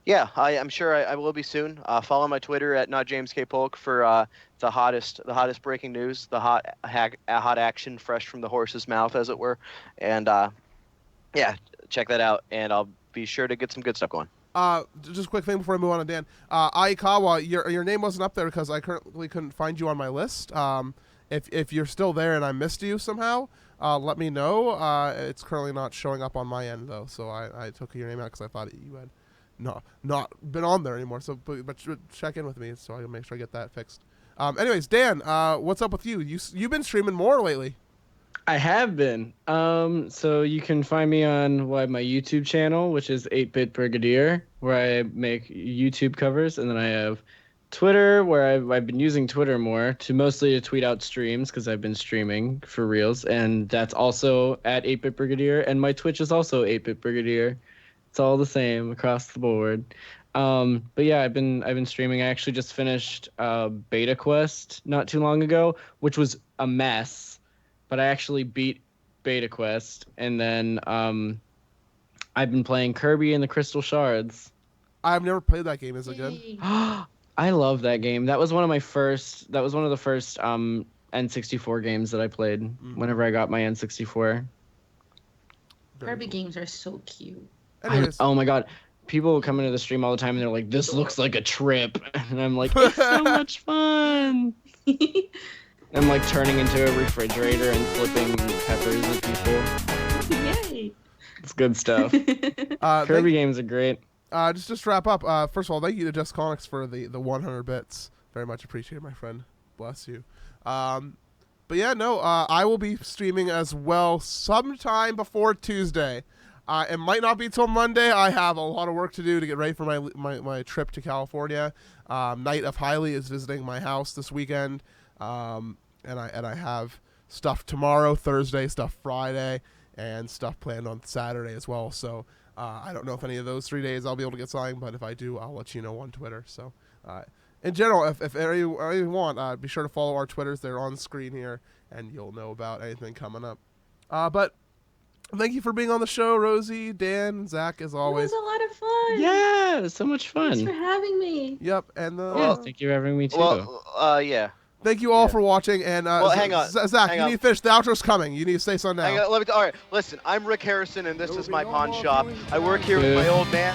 yeah, I'm sure I will be soon. Follow my Twitter at NotJamesKPolk for the hottest breaking news, the hot action fresh from the horse's mouth, as it were. And, yeah, check that out, and I'll be sure to get some good stuff going. Just a quick thing before I move on to Dan. Aikawa, your name wasn't up there because I currently couldn't find you on my list. If you're still there and I missed you somehow, let me know. It's currently not showing up on my end, though, so I took your name out because I thought you had not been on there anymore. So, but check in with me so I can make sure I get that fixed. Anyways, Dan, what's up with you? You've been streaming more lately. I have been. So you can find me on my YouTube channel, which is 8-Bit Brigadier, where I make YouTube covers, and then I have Twitter, where I've been using Twitter more mostly to tweet out streams because I've been streaming for reals, and that's also at 8-Bit Brigadier, and my Twitch is also 8-Bit Brigadier. It's all the same across the board. But yeah, I've been streaming. I actually just finished Beta Quest not too long ago, which was a mess. But I actually beat Beta Quest, and then I've been playing Kirby and the Crystal Shards. I've never played that game. Is it good? I love that game. That was one of the first N64 games that I played whenever I got my N64. Very Kirby cool. games are so cute. Anyways, Oh my god. People come into the stream all the time and they're like, this looks like a trip. And I'm like, it's so much fun. I'm like turning into a refrigerator and flipping peppers at people. Yay! It's good stuff. Kirby games are great. Just to wrap up. First of all, thank you to Just Comics for the 100 bits. Very much appreciated, my friend. Bless you. But yeah, no. I will be streaming as well sometime before Tuesday. It might not be till Monday. I have a lot of work to do to get ready for my trip to California. Knight of Highly is visiting my house this weekend, and I have stuff tomorrow, Thursday, stuff Friday, and stuff planned on Saturday as well. So I don't know if any of those 3 days I'll be able to get signed, but if I do, I'll let you know on Twitter. So in general, if you want, be sure to follow our Twitters. They're on screen here, and you'll know about anything coming up. But thank you for being on the show, Rosie, Dan, Zach, as always. It was a lot of fun. Yeah, it was so much Thanks for fun. having me. Yep, and Yeah, thank you for having me too. Well, yeah. thank you all Yeah. for watching. And Well, hang on. Zach, Hang you on. need to finish. The outro's coming. You need to say something now. Hang on, all right, listen. I'm Rick Harrison, and this is my pawn shop. I work here with my old man.